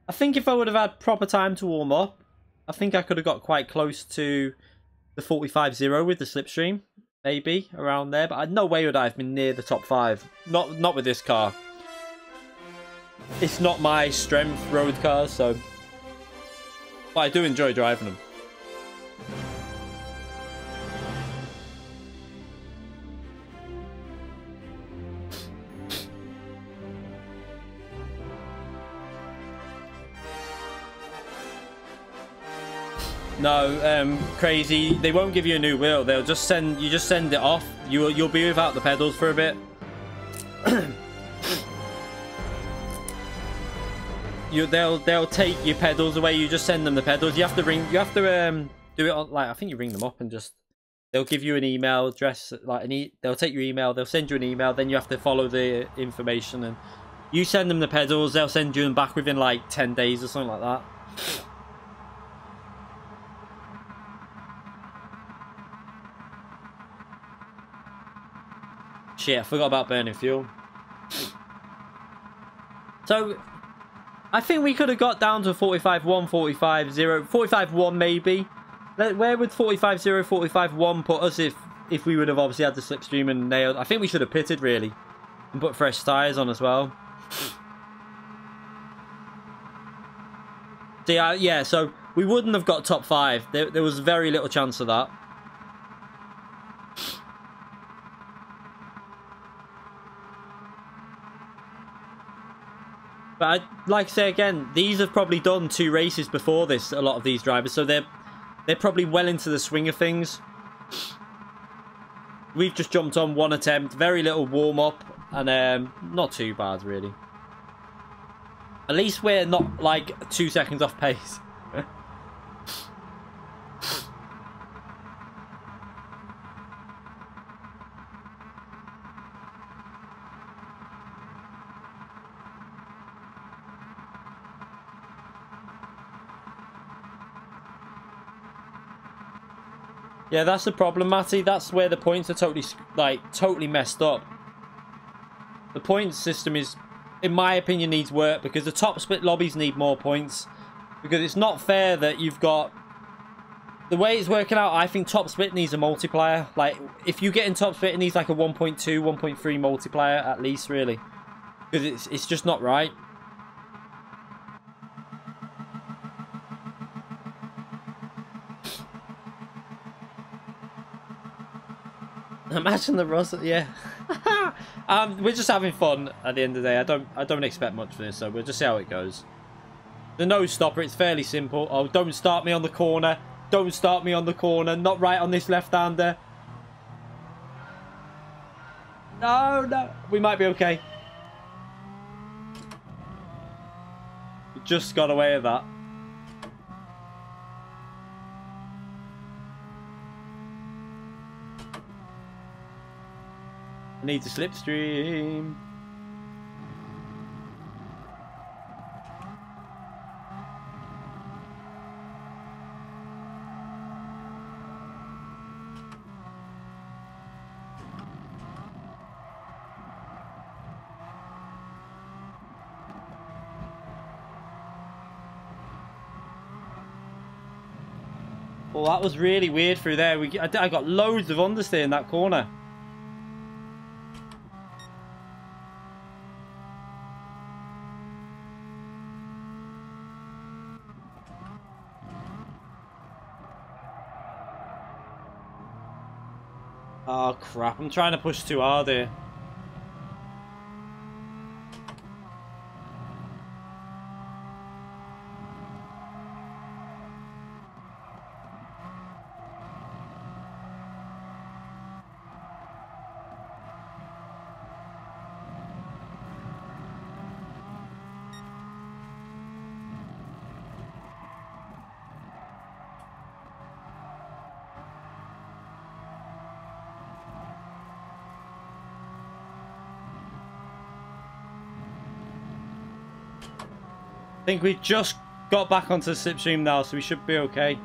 Speaker 1: I think if I would have had proper time to warm up, I think I could have got quite close to the 45.0 with the slipstream. Maybe around there, but no way would I have been near the top 5. Not with this car. It's not my strength road cars, so. But I do enjoy driving them. No, crazy. They won't give you a new wheel. They'll just send it off. You'll be without the pedals for a bit. They'll take your pedals away. You just send them the pedals. You have to do it on, like, I think you ring them up and just, they'll give you an email address, like they'll take your email, they'll send you an email, then you have to follow the information, and you send them the pedals, they'll send you them back within like 10 days or something like that. Shit, I forgot about burning fuel. So I think we could have got down to 45.1, 45.0, 45.1 maybe. Where would 45.0, 45.1 put us if we would have obviously had the slipstream and nailed? I think we should have pitted really and put fresh tyres on as well. See, yeah, so we wouldn't have got top 5. There was very little chance of that. But like I say again, these have probably done 2 races before this, a lot of these drivers, so they're probably well into the swing of things. We've just jumped on 1 attempt, very little warm-up, and not too bad, really. At least we're not, like, 2 seconds off pace. Yeah, that's the problem, Matty. That's where the points are totally messed up. The points system is, in my opinion, needs work because the top split lobbies need more points. Because it's not fair that you've got... The way it's working out, I think top split needs a multiplier. Like, if you get in top split, it needs like a 1.2, 1.3 multiplier at least, really. Because it's just not right. Imagine the Russell, yeah. We're just having fun at the end of the day. I don't expect much for this, so we'll just see how it goes. The no stopper, it's fairly simple. Oh, don't start me on the corner. Don't start me on the corner. Not right on this left-hander. No. We might be okay. We just got away with that. I need to slipstream. Well, that was really weird through there. I got loads of understeer in that corner. Oh crap, I'm trying to push too hard here. I think we just got back onto the slipstream now, so we should be okay.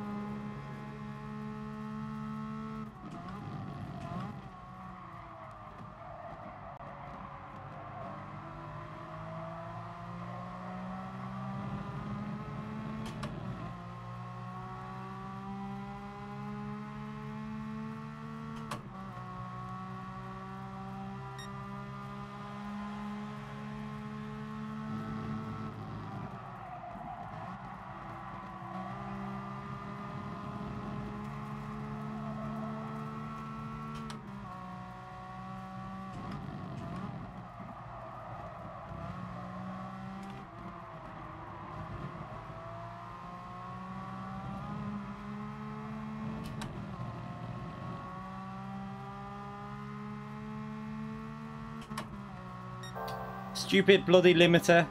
Speaker 1: Stupid bloody limiter.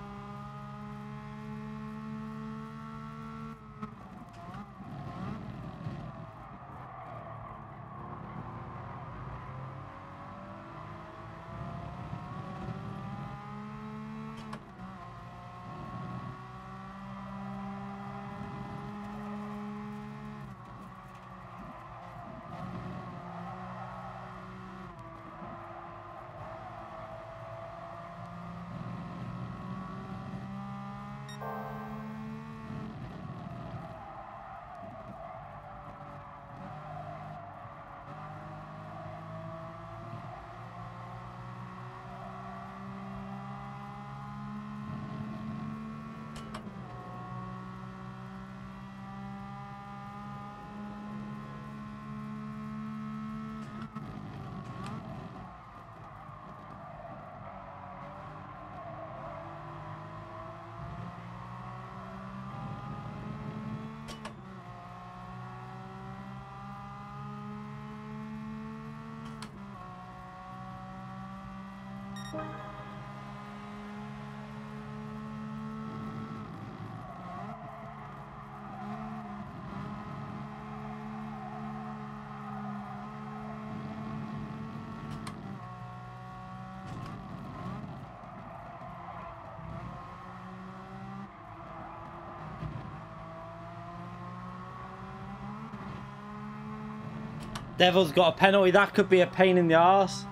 Speaker 1: Devil's got a penalty. That could be a pain in the arse.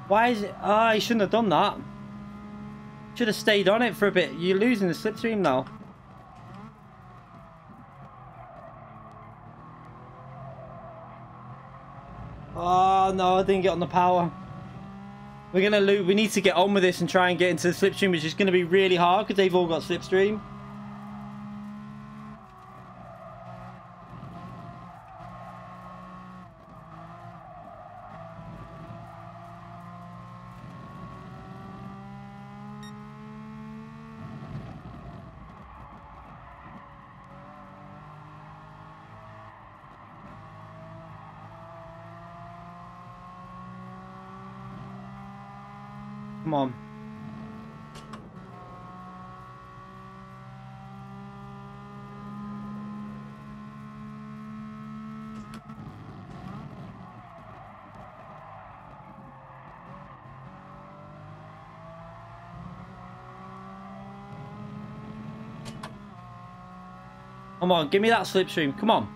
Speaker 1: Why is it? Ah, he shouldn't have done that. Should have stayed on it for a bit. You're losing the slipstream now. Oh no, I didn't get on the power. We're gonna lose. We need to get on with this and try and get into the slipstream, which is going to be really hard because they've all got slipstream. Come on. Come on, give me that slipstream. Come on.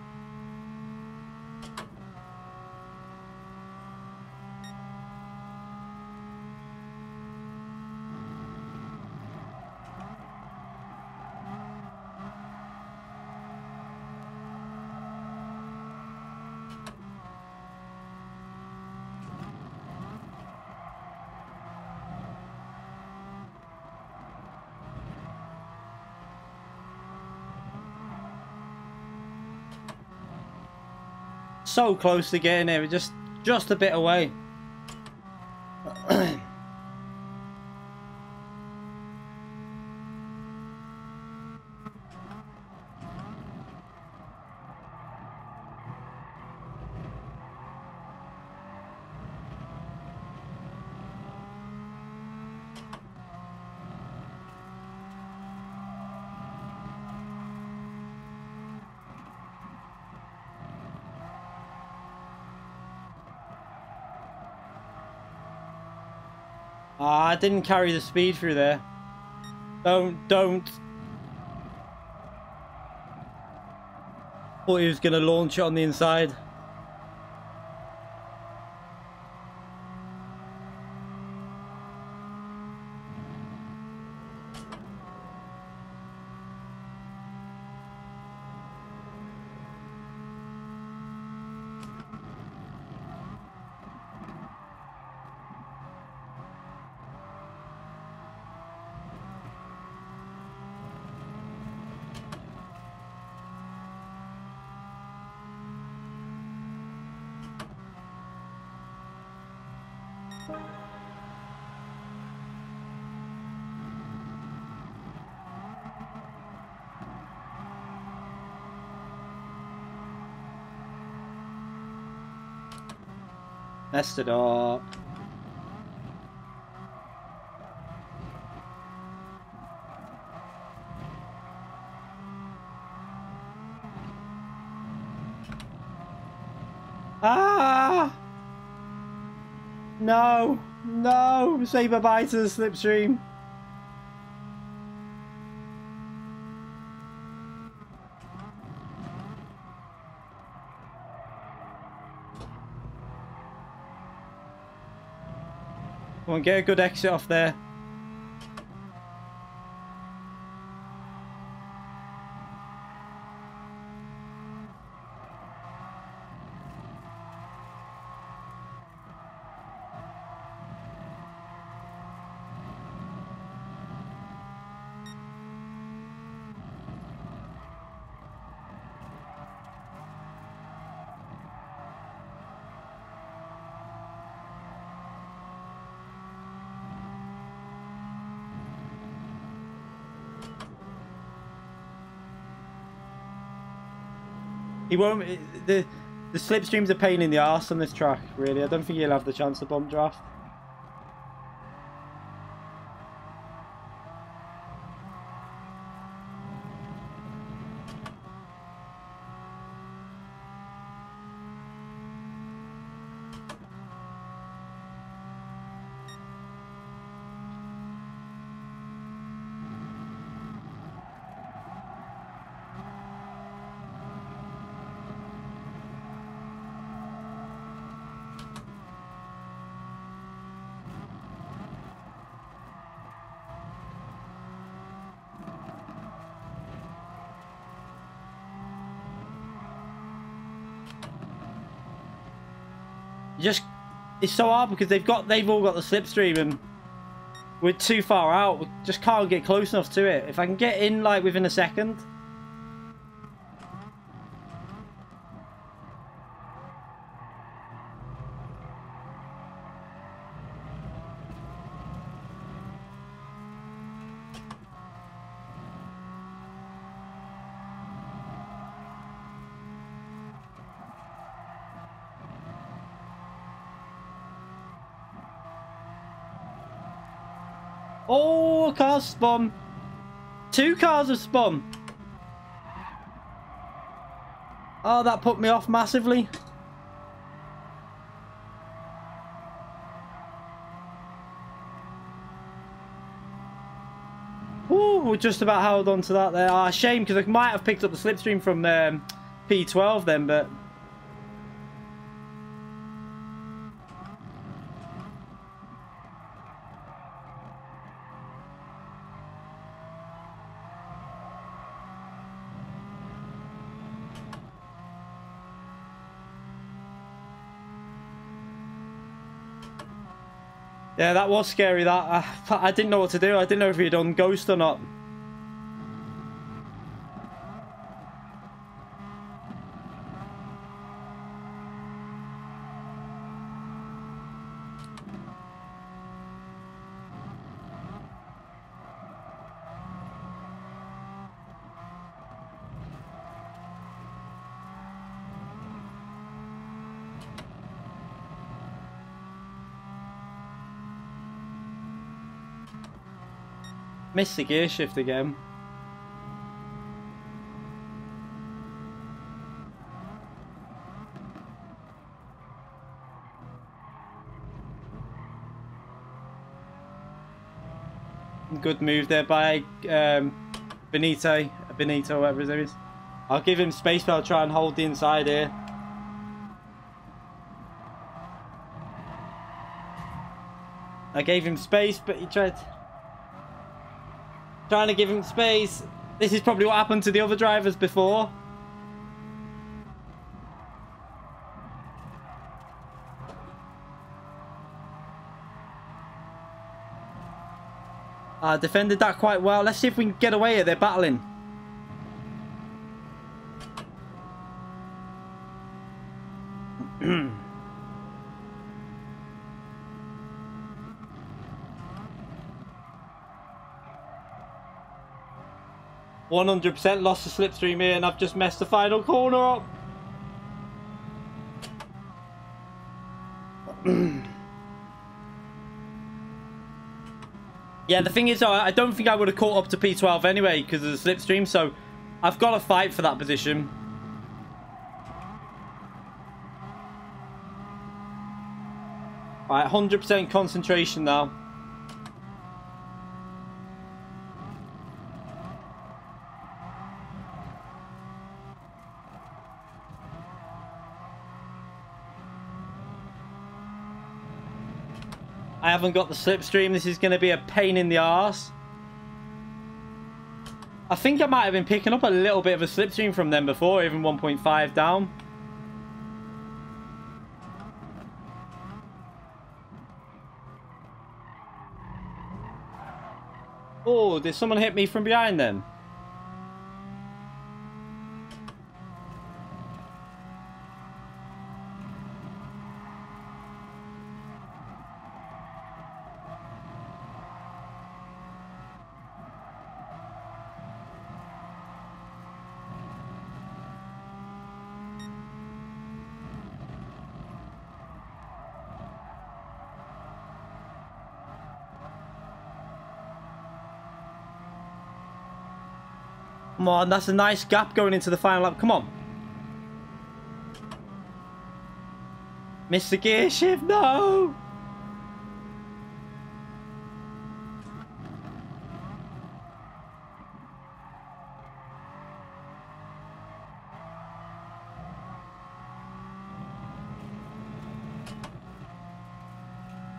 Speaker 1: So close to getting there, just a bit away. Ah, I didn't carry the speed through there. Don't. Thought he was going to launch it on the inside. Messed it up. Ah! No! No! Say bye-bye to the slipstream. Come on, get a good exit off there. He won't. The slipstream's a pain in the arse on this track. Really, I don't think he'll have the chance to bump draft. It's so hard because they've all got the slipstream and we're too far out. We just can't get close enough to it. If I can get in like within a second. Oh, a car spun. 2 cars have spun. Oh, that put me off massively. Ooh, we just about held on to that there. Ah, shame, because I might have picked up the slipstream from P12 then, but... Yeah, that was scary, that. I didn't know what to do. I didn't know if he'd done ghost or not. Missed the gear shift again. Good move there by Benito, whatever his name is. I'll give him space, but I'll try and hold the inside here. I gave him space, but he tried... Trying to give him space. This is probably what happened to the other drivers before. Defended that quite well. Let's see if we can get away here. They're battling. 100% lost the slipstream here, and I've just messed the final corner up. Yeah, the thing is, I don't think I would have caught up to P12 anyway because of the slipstream, so I've got to fight for that position. Alright, 100% concentration now. I haven't got the slipstream. This is going to be a pain in the arse. I think I might have been picking up a little bit of a slipstream from them before, even 1.5 down. Oh, did someone hit me from behind then? Come on, that's a nice gap going into the final lap. Come on. Missed the gear shift, no!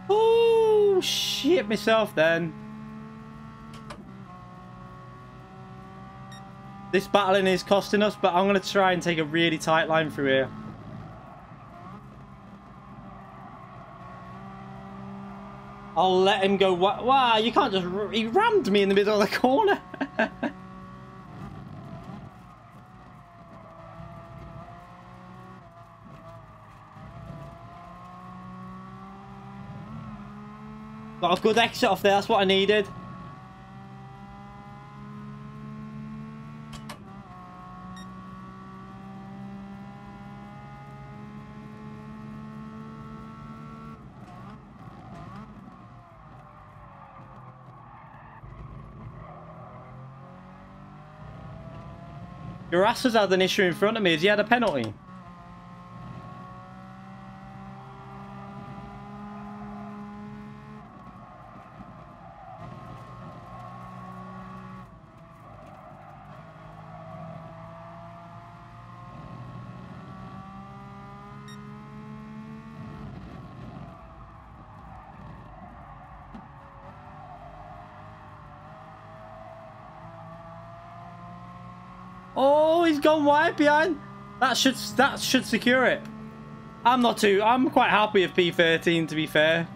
Speaker 1: Oh, shit myself then. This battling is costing us, but I'm going to try and take a really tight line through here. I'll let him go. Wow, you can't just... He rammed me in the middle of the corner. Got a good exit off there. That's what I needed. Your ass has had an issue in front of me. Has he had a penalty? Oh, he's gone wide behind. That should secure it. I'm quite happy with P13, to be fair.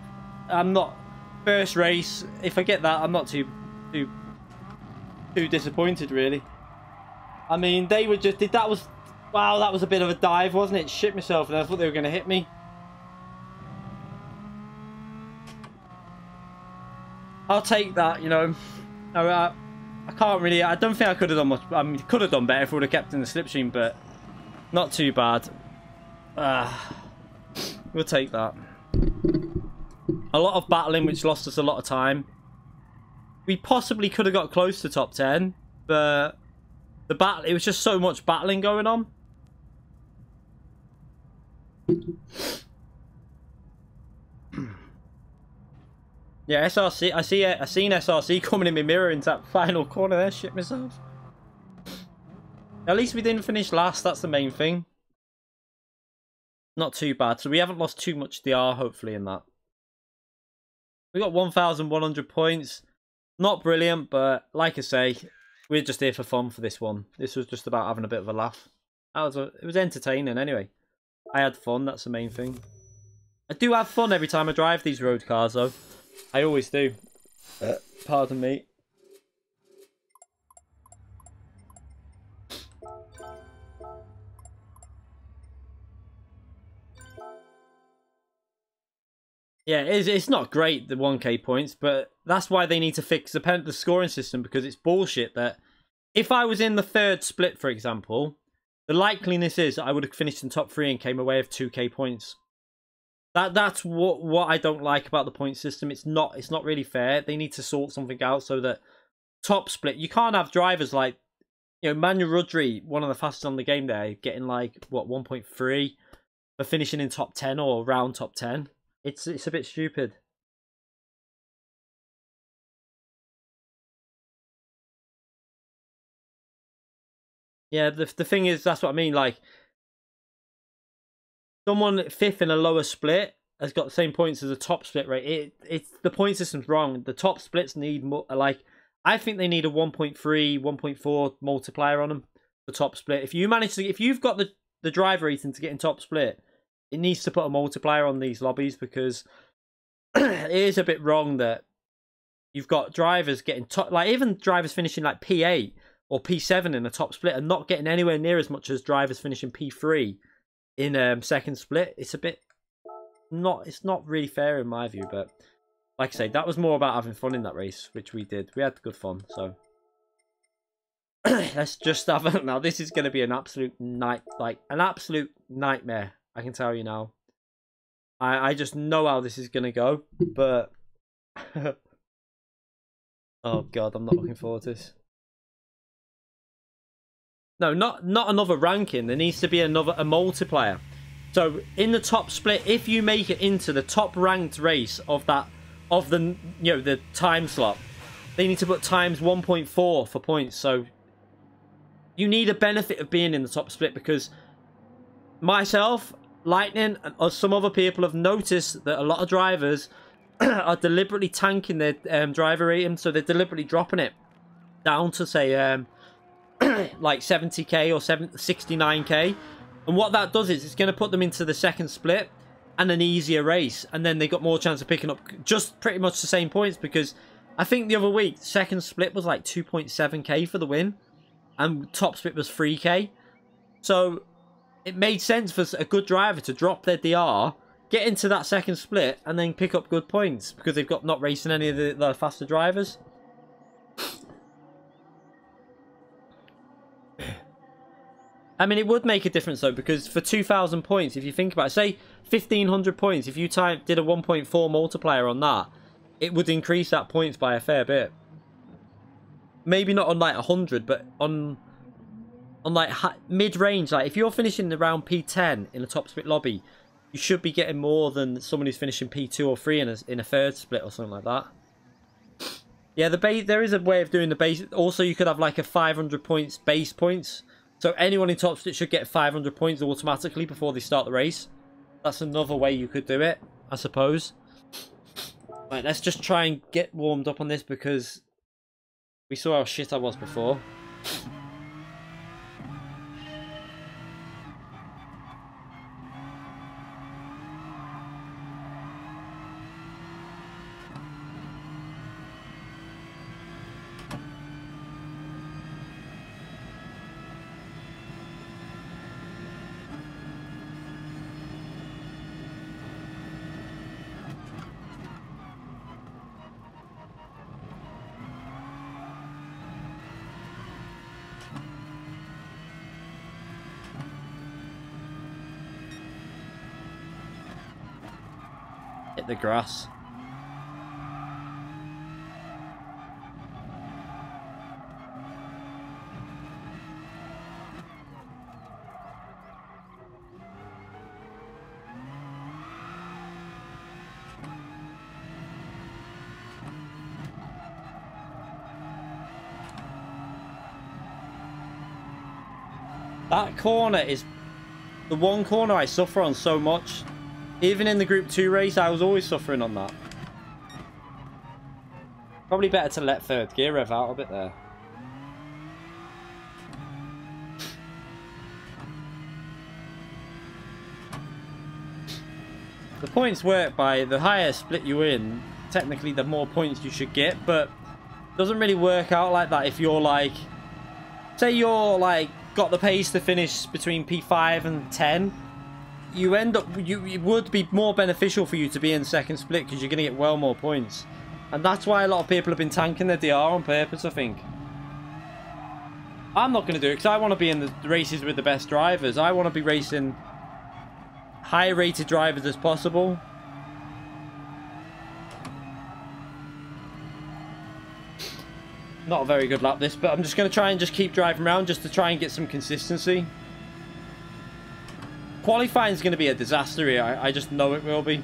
Speaker 1: I'm not first race. If I get that, I'm not too disappointed really. I mean, they were just wow, that was a bit of a dive, wasn't it? Shit myself, and I thought they were going to hit me. I'll take that, you know. I can't really... I don't think I could have done much... I mean, could have done better if we would have kept in the slipstream, but not too bad. We'll take that. A lot of battling, which lost us a lot of time. We possibly could have got close to top 10, but the battle... It was just so much battling going on. Yeah, SRC. I seen SRC coming in my mirror into that final corner there. Shit myself. At least we didn't finish last. That's the main thing. Not too bad. So we haven't lost too much DR, hopefully, in that. We got 1,100 points. Not brilliant, but like I say, we're just here for fun for this one. This was just about having a bit of a laugh. It was entertaining anyway. I had fun. That's the main thing. I do have fun every time I drive these road cars, though. I always do. Pardon me. Yeah, it's not great, the 1k points, but that's why they need to fix the scoring system, because it's bullshit that if I was in the third split, for example, the likeliness is I would have finished in top 3 and came away with 2k points. That's what I don't like about the point system. It's not really fair. They need to sort something out so that top split. You can't have drivers like, you know, Manuel Rudry, one of the fastest on the game there, getting like what 1.3 for finishing in top 10 or around top 10. It's a bit stupid. Yeah, the thing is, that's what I mean. Like, someone fifth in a lower split has got the same points as a top split rate. It's the point system's wrong. The top splits need more. Like, I think they need a 1.3, 1.4 multiplier on them for top split. If you've got the drive rating to get in top split, it needs to put a multiplier on these lobbies, because it is a bit wrong that you've got drivers getting top, like even drivers finishing like P8 or P7 in a top split and not getting anywhere near as much as drivers finishing P3 in second split. It's a bit it's not really fair in my view, but like I say, that was more about having fun in that race, which we did. We had good fun, so let's just have it now. This is going to be an absolute absolute nightmare. I can tell you now. I just know how this is going to go, but oh god, I'm not looking forward to this. No, not another ranking. There needs to be a multiplier. So in the top split, if you make it into the top ranked race of the time slot, they need to put times 1.4 for points. So you need a benefit of being in the top split, because myself, Lightning, and some other people have noticed that a lot of drivers are deliberately tanking their driver rating, so they're deliberately dropping it down to say like 70k or 69k, and what that does is it's going to put them into the second split and an easier race, and then they got more chance of picking up just pretty much the same points, because I think the other week second split was like 2.7k for the win and top split was 3k, so it made sense for a good driver to drop their DR, get into that second split, and then pick up good points, because they've got not racing any of the faster drivers. I mean, it would make a difference though, because for 2,000 points, if you think about it, say 1,500 points, if you did a 1.4 multiplier on that, it would increase that points by a fair bit. Maybe not on like 100, but on like mid-range. Like if you're finishing around P10 in a top split lobby, you should be getting more than someone who's finishing P2 or 3 in a third split or something like that. Yeah, there is a way of doing the base. Also, you could have like a 500 points base points. So anyone in top split should get 500 points automatically before they start the race. That's another way you could do it, I suppose. Right, let's just try and get warmed up on this, because we saw how shit I was before. Hit the grass. That corner is the one corner I suffer on so much. Even in the Group 2 race, I was always suffering on that. Probably better to let third gear rev out a bit there. The points work by the higher split you in, technically the more points you should get, but it doesn't really work out like that if you're like, say you're like got the pace to finish between P5 and 10. You end up, it would be more beneficial for you to be in second split, because you're going to get well more points. And that's why a lot of people have been tanking their DR on purpose, I think. I'm not going to do it, because I want to be in the races with the best drivers. I want to be racing high rated drivers as possible. Not a very good lap this, but I'm just going to try and just keep driving around just to try and get some consistency. Qualifying is going to be a disaster here. I just know it will be.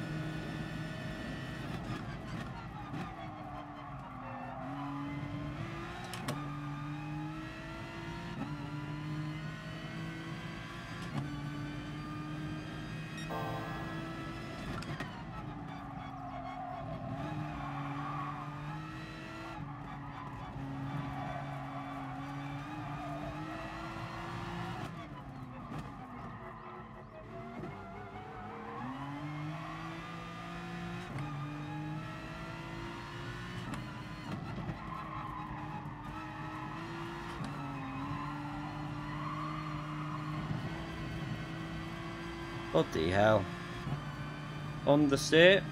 Speaker 1: What the hell? Understeer.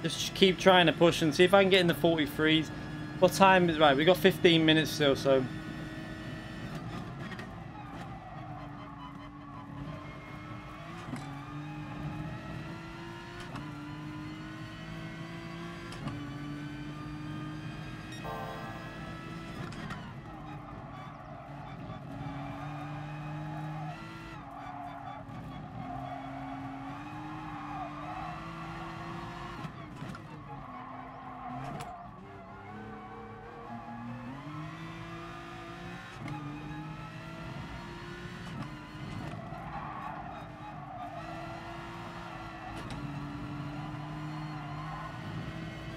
Speaker 1: Just keep trying to push and see if I can get in the 43s. What time is right? We got 15 minutes still, so.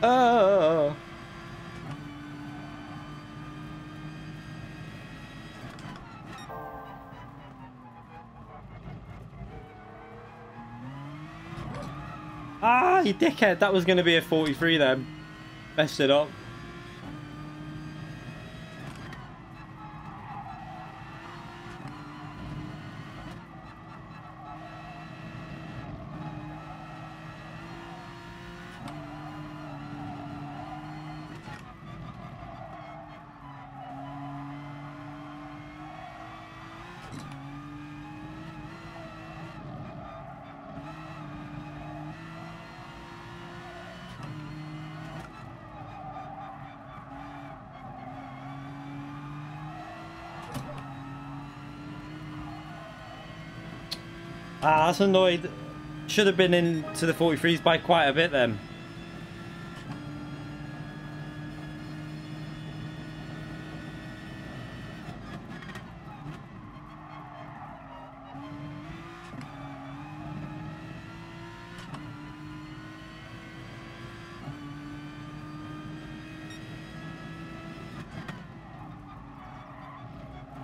Speaker 1: Oh. Ah, you dickhead. That was going to be a 43 then. Messed it up. Ah, that's annoyed. Should have been into the 43s by quite a bit then.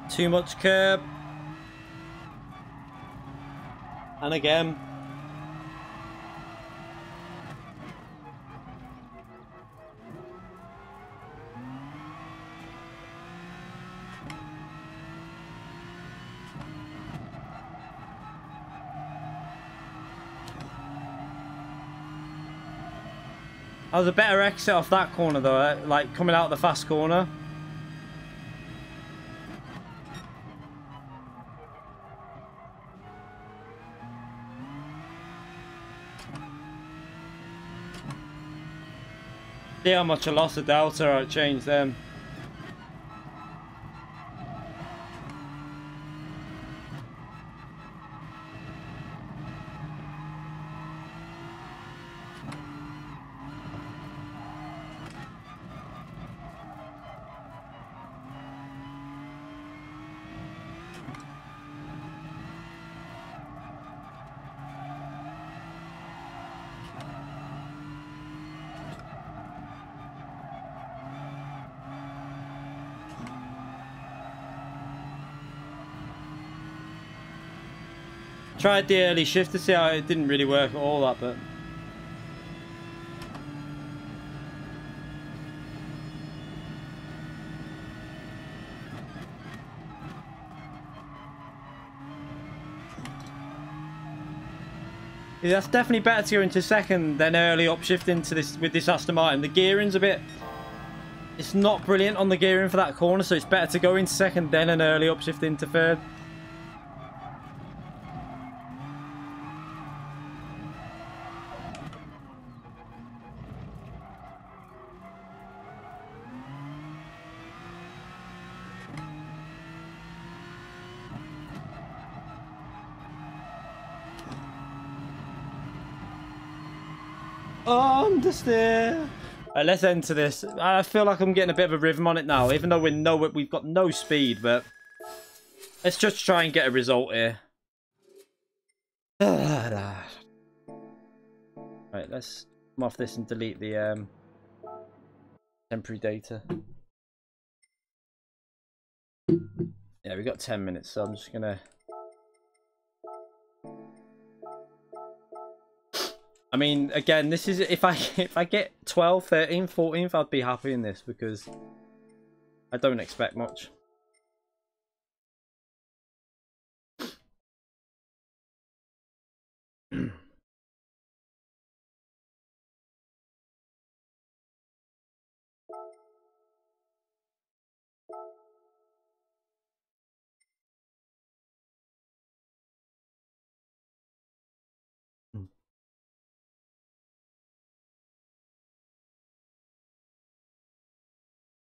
Speaker 1: Too much curb. And again. That was a better exit off that corner though, like coming out of the fast corner. See how much I lost the delta, I changed them. Tried the early shift to see how it didn't really work at all, that, but... Yeah, that's definitely better to go into second than early upshift into this with this Aston Martin. The gearing's a bit... It's not brilliant on the gearing for that corner, so it's better to go into second then an early upshift into third. Understeer. Right, let's enter this. I feel like I'm getting a bit of a rhythm on it now, even though we've got no speed, but let's just try and get a result here. Right, let's come off this and delete the temporary data. Yeah, we've got 10 minutes, so I'm just gonna... I mean, again, this is if I get 12th, 13th, 14th, I'd be happy in this because I don't expect much.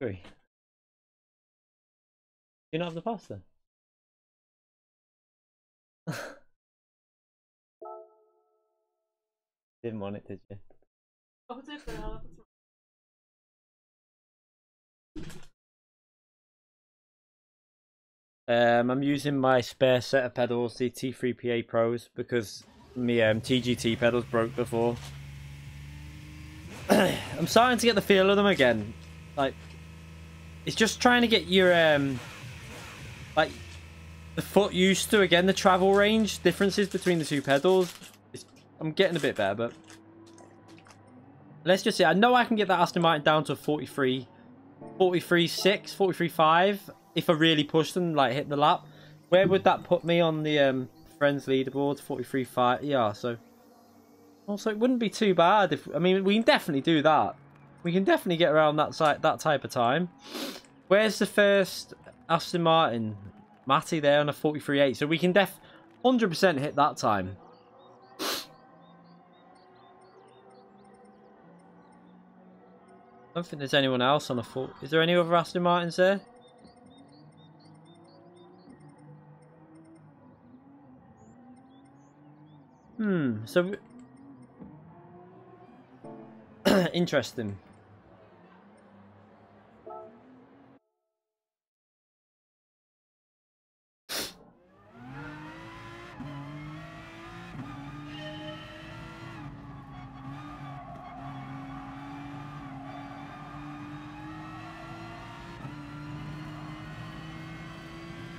Speaker 1: Three. You not have the pasta? Didn't want it, did you? I'm using my spare set of pedals, the T3PA Pros, because my TGT pedals broke before. I'm starting to get the feel of them again. Like, it's just trying to get your like the foot used to again the travel range differences between the two pedals. I'm getting a bit better, but let's just see. I know I can get that Aston Martin down to 43.6, 43.5 if I really pushed and like hit the lap. Where would that put me on the friends leaderboard? 43.5. Yeah, so also it wouldn't be too bad if I mean we can definitely do that. We can definitely get around that type of time. Where's the first Aston Martin? Matty there on a 43.8. So we can 100% hit that time. I don't think there's anyone else on a 4. Is there any other Aston Martins there? So... interesting.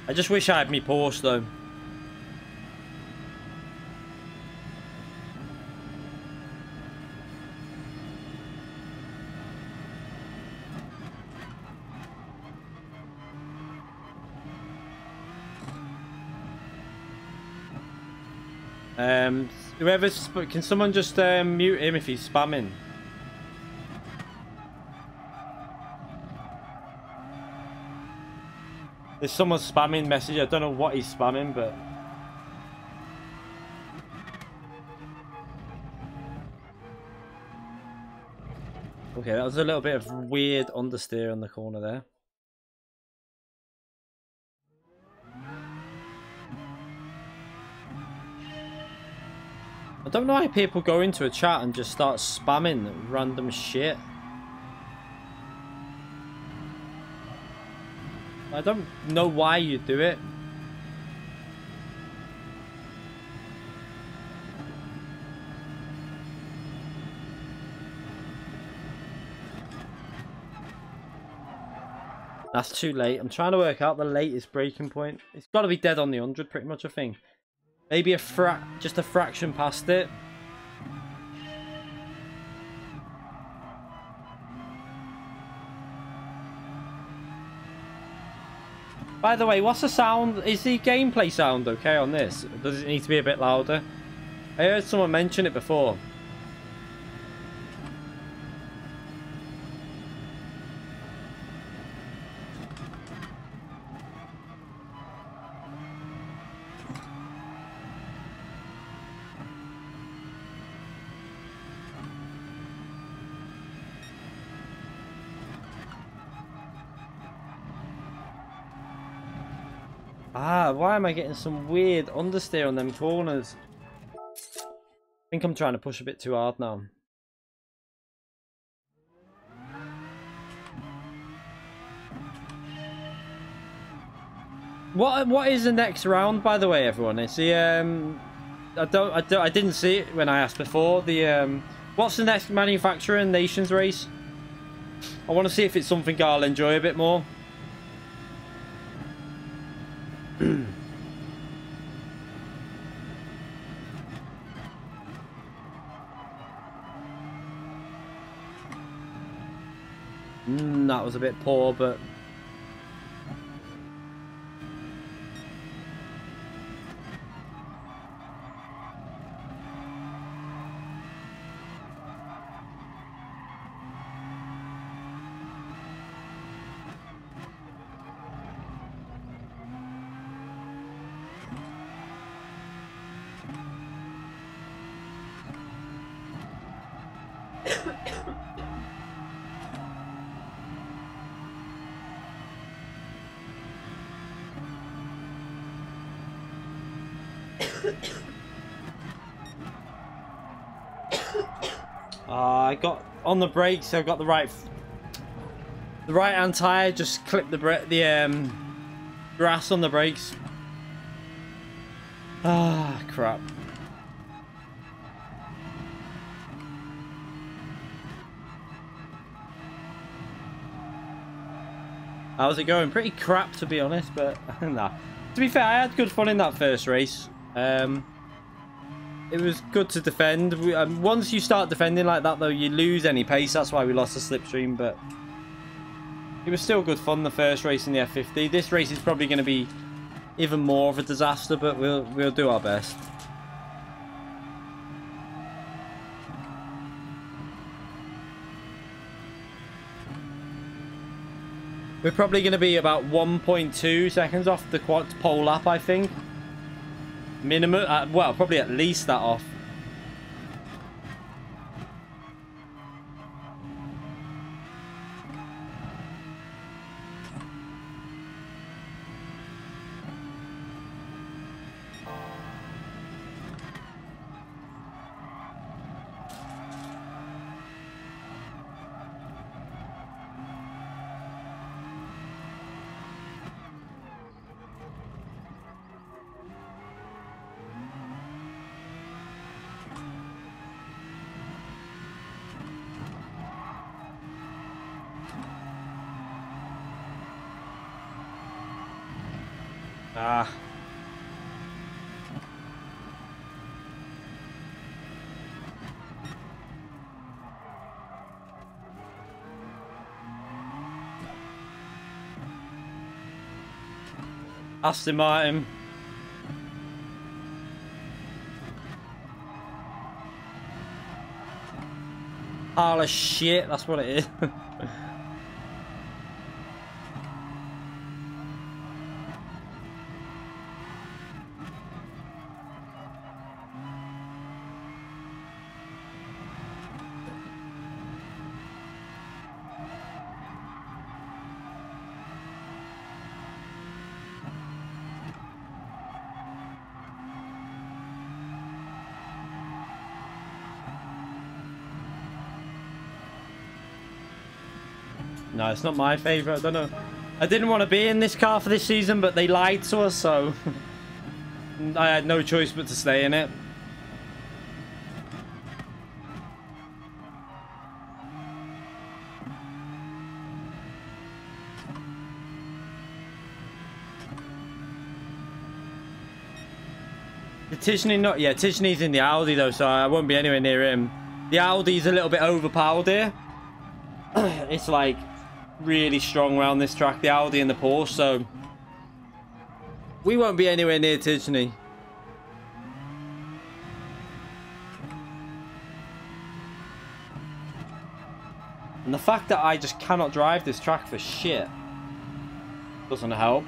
Speaker 1: I just wish I had me Porsche though. Can someone just mute him if he's spamming? There's someone spamming message. I don't know what he's spamming, but okay, that was a little bit of weird understeer on the corner there. I don't know why people go into a chat and just start spamming random shit. I don't know why you do it. That's too late. I'm trying to work out the latest breaking point. It's got to be dead on the 100 pretty much, I think. Maybe just a fraction past it. By the way, what's the sound? Is the gameplay sound okay on this? Or does it need to be a bit louder? I heard someone mention it before. Ah, why am I getting some weird understeer on them corners? I think I'm trying to push a bit too hard now. What is the next round, by the way, everyone? It's the I didn't see it when I asked before. The what's the next manufacturer and nations race? I want to see if it's something I'll enjoy a bit more. That was a bit poor, but I got on the brakes. I got the right hand tire. Just clipped the grass on the brakes. Ah, crap. How's it going? Pretty crap, to be honest, but nah. To be fair, I had good fun in that first race. It was good to defend. Once you start defending like that, though, you lose any pace. That's why we lost the slipstream, but it was still good fun, the first race in the F50. This race is probably going to be even more of a disaster, but we'll do our best. We're probably going to be about 1.2 seconds off the pole lap, I think. Minimum, well, probably at least that off. Ah. Aston Martin. Pile of shit, that's what it is. No, it's not my favourite. I don't know. I didn't want to be in this car for this season, but they lied to us, so I had no choice but to stay in it. The Tijani, not yeah, Tijani's in the Audi though, so I won't be anywhere near him. The Audi's a little bit overpowered here. It's like really strong around this track, the Audi and the Porsche, so we won't be anywhere near Tijani. And the fact that I just cannot drive this track for shit doesn't help.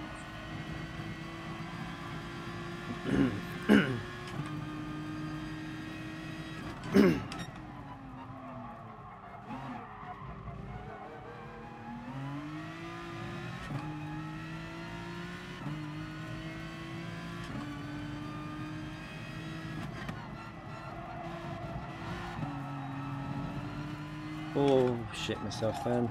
Speaker 1: Oh, shit myself then.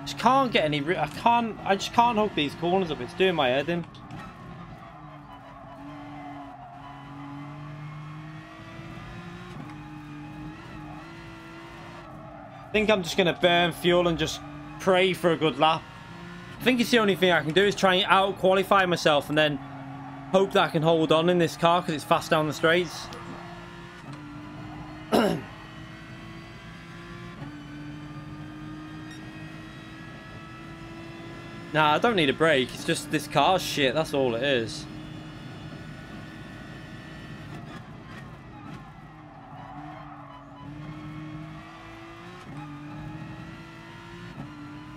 Speaker 1: Just can't get any... I just can't hook these corners up. It's doing my head in. I think I'm just going to burn fuel and just pray for a good lap. I think it's the only thing I can do is try and out-qualify myself and then hope that I can hold on in this car because it's fast down the straights. Nah, I don't need a brake. It's just this car's shit. That's all it is.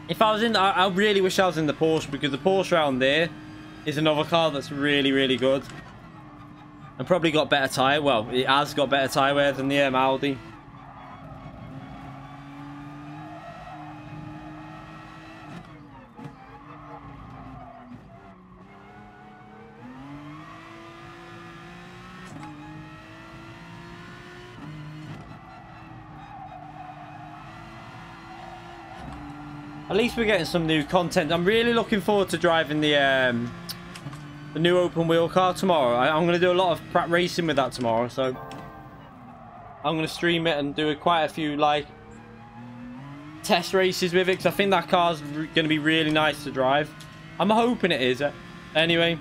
Speaker 1: If I was in... I really wish I was in the Porsche, because the Porsche around there is another car that's really, really good. And probably got better tyre. Well, it has got better tyre wear than the Audi. At least we're getting some new content. I'm really looking forward to driving the new open wheel car tomorrow. I'm going to do a lot of prep racing with that tomorrow, so I'm going to stream it and do quite a few like test races with it, because I think that car's going to be really nice to drive. I'm hoping it is. Anyway.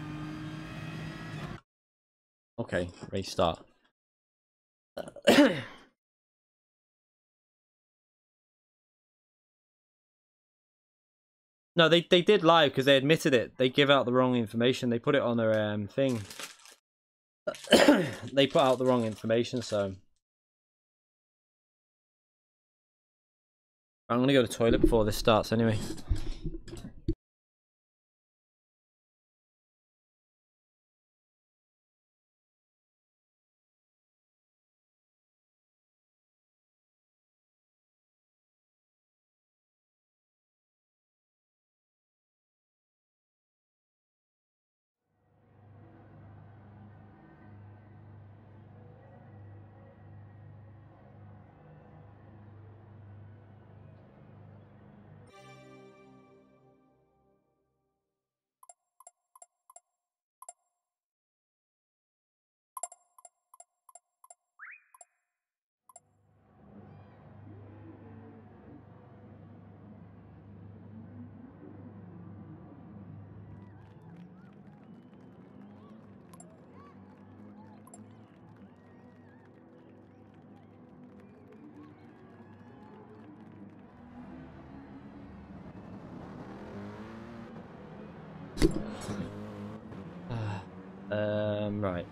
Speaker 1: Okay, race start. No, they did lie because they admitted it. They give out the wrong information. They put it on their thing. They put out the wrong information, so I'm gonna go to the toilet before this starts anyway. Right.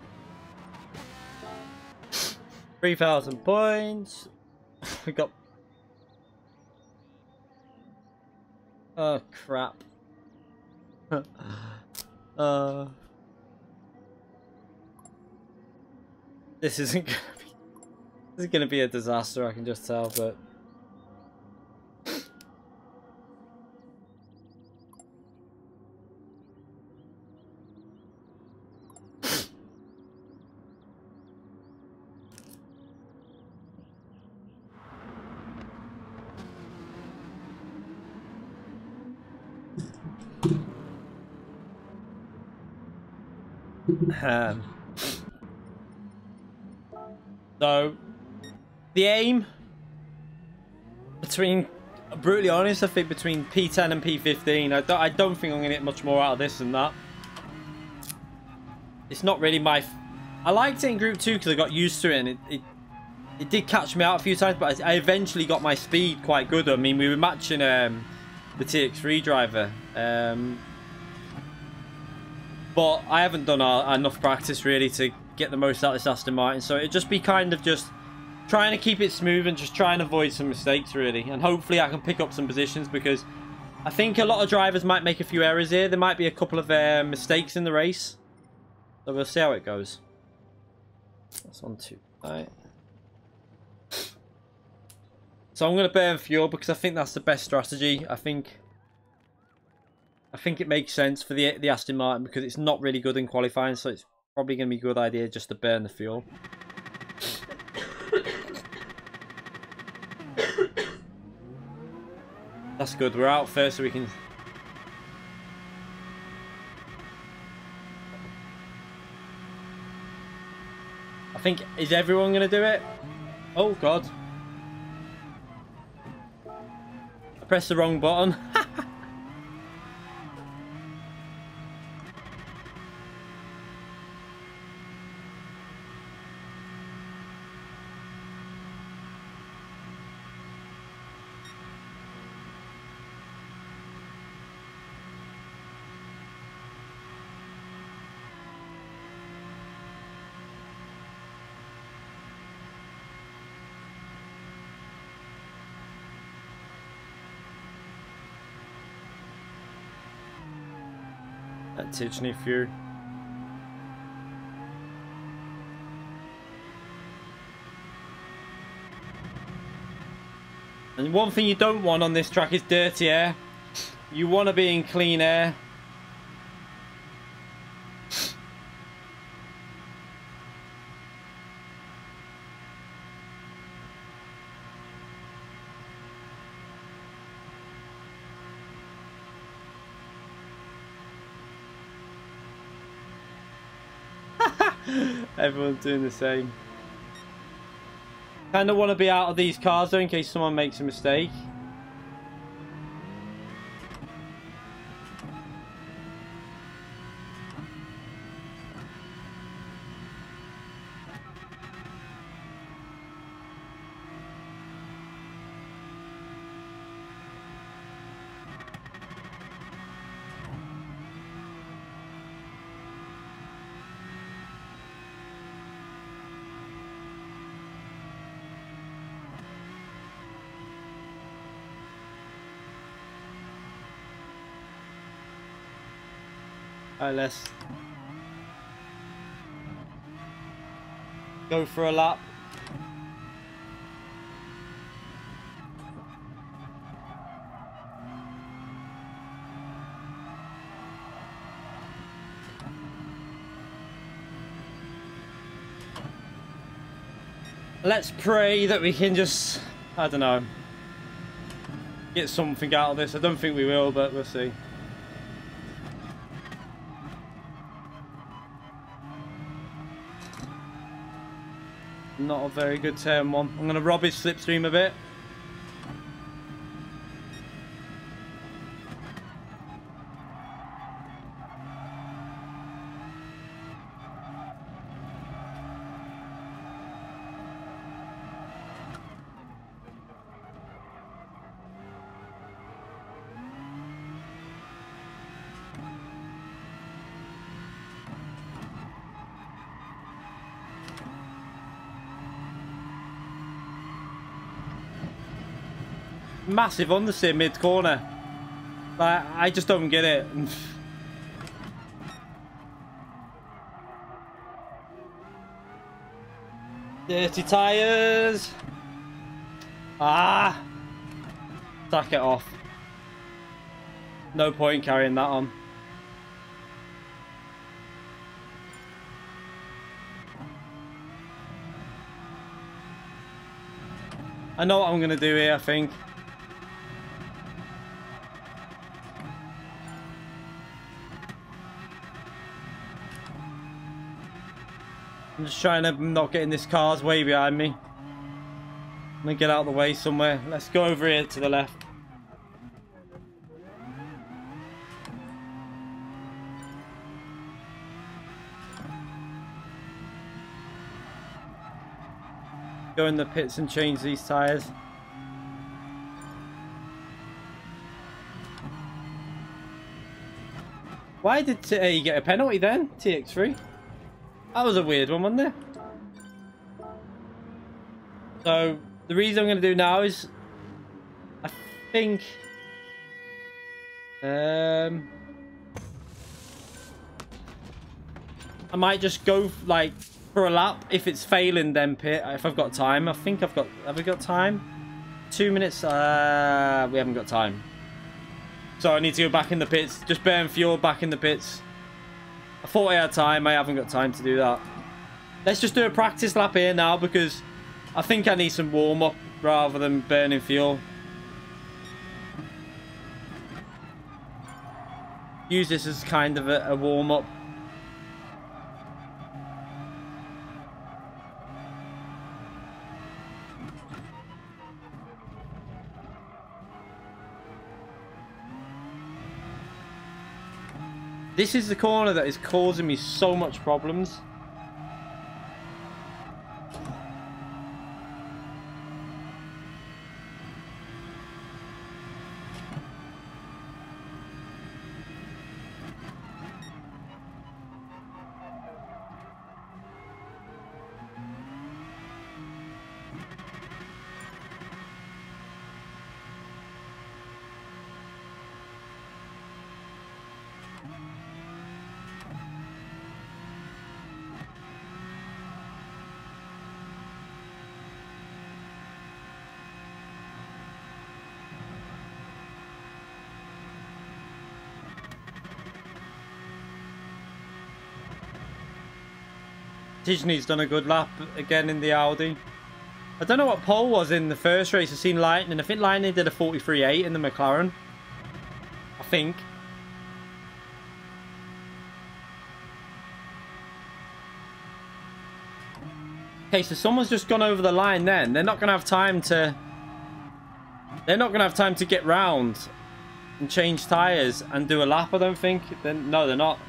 Speaker 1: 3,000 points. We got... Oh, crap. This isn't gonna be... This is gonna be a disaster, I can just tell, but... So, the aim between, brutally honest, I think between P10 and P15, I don't think I'm going to get much more out of this than that. it's not really my... I liked it in Group 2 because I got used to it, and it did catch me out a few times, but I eventually got my speed quite good. I mean, we were matching the TX3 driver, but I haven't done enough practice really to get the most out of this Aston Martin, so it'd just be kind of just trying to keep it smooth and just try and avoid some mistakes really, and hopefully I can pick up some positions, because I think a lot of drivers might make a few errors here. There might be a couple of mistakes in the race, so we'll see how it goes. That's on 2. Right. So I'm going to burn fuel because I think that's the best strategy. I think it makes sense for the Aston Martin because it's not really good in qualifying, so it's probably going to be a good idea just to burn the fuel. That's good. We're out first so we can... I think... Is everyone going to do it? Oh, God. I pressed the wrong button. That teach me fear. And one thing you don't want on this track is dirty air. You want to be in clean air. Everyone's doing the same. Kind of want to be out of these cars though in case someone makes a mistake. Alright, let's go for a lap. Let's pray that we can just, I don't know, get something out of this. I don't think we will, but we'll see. Not a very good turn one. I'm going to rob his slipstream a bit. Massive understeer mid corner. Like, I just don't get it. Dirty tires. Ah, sack it off. No point carrying that on. I know what I'm gonna do here, I think. I'm just trying to not get in this car's way behind me. I'm gonna get out of the way somewhere. Let's go over here to the left. go in the pits and change these tyres. Why did you get a penalty then, TX3? That was a weird one, wasn't it? So, the reason I'm going to do now is... I think... I might just go, like, for a lap if it's failing then pit, if I've got time. I think I've got... Have we got time? 2 minutes? We haven't got time. So I need to go back in the pits. Just burn fuel back in the pits. I thought I had time. I haven't got time to do that. Let's just do a practice lap here now because I think I need some warm-up rather than burning fuel. Use this as kind of a warm-up. This is the corner that is causing me so much problems. Disney's done a good lap again in the Audi. I don't know what pole was in the first race. I've seen Lightning. I think Lightning did a 43.8 in the McLaren. I think. Okay, so someone's just gone over the line then. They're not going to have time to... They're not going to have time to get round and change tyres and do a lap, I don't think. No, they're not.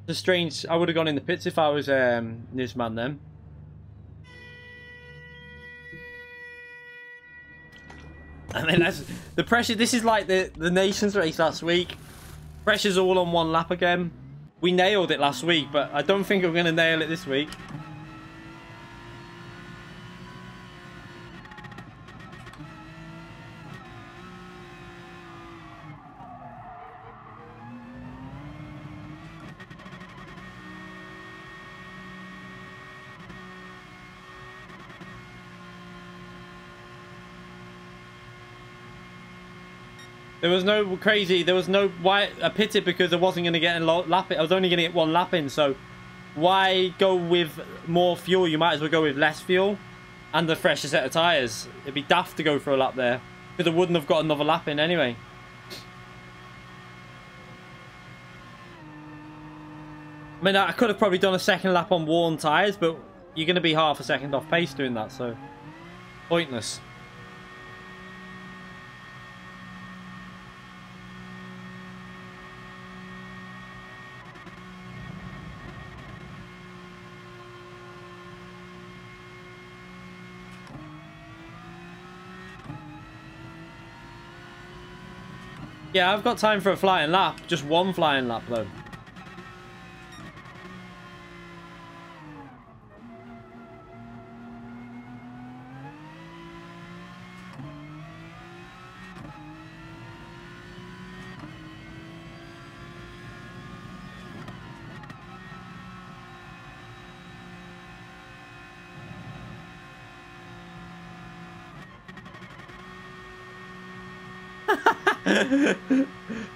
Speaker 1: It's strange. I would have gone in the pits if I was newsman then. I mean, that's the pressure. This is like the Nations race last week. Pressure's all on one lap again. We nailed it last week, but I don't think we're going to nail it this week. There was no crazy, there was no, why, I pitted because I wasn't going to get a lap, I was only going to get one lap in, so why go with more fuel? You might as well go with less fuel and a fresher set of tyres. It'd be daft to go for a lap there, because I wouldn't have got another lap in anyway. I mean, I could have probably done a second lap on worn tyres, but you're going to be half a second off pace doing that, so pointless. Yeah, I've got time for a flying lap. Just one flying lap, though.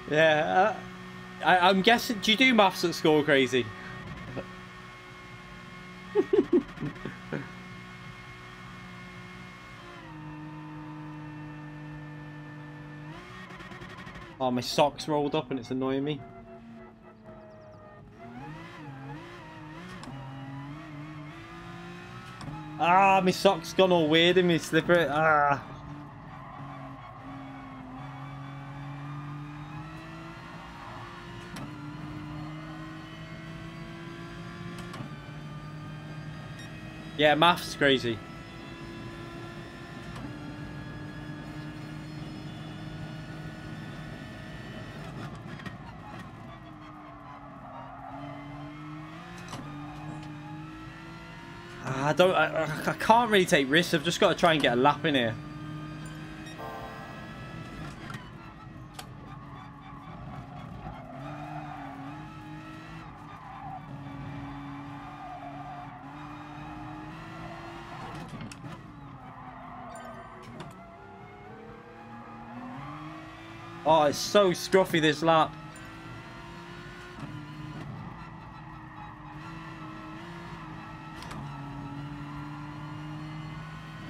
Speaker 1: Yeah, I'm guessing. Do you do maths at school, Crazy? Oh, my sock's rolled up and it's annoying me. Ah, my sock's gone all weird in my slipper. Ah. Yeah, math's crazy. I can't really take risks. I've just got to try and get a lap in here. Oh, it's so scruffy this lap.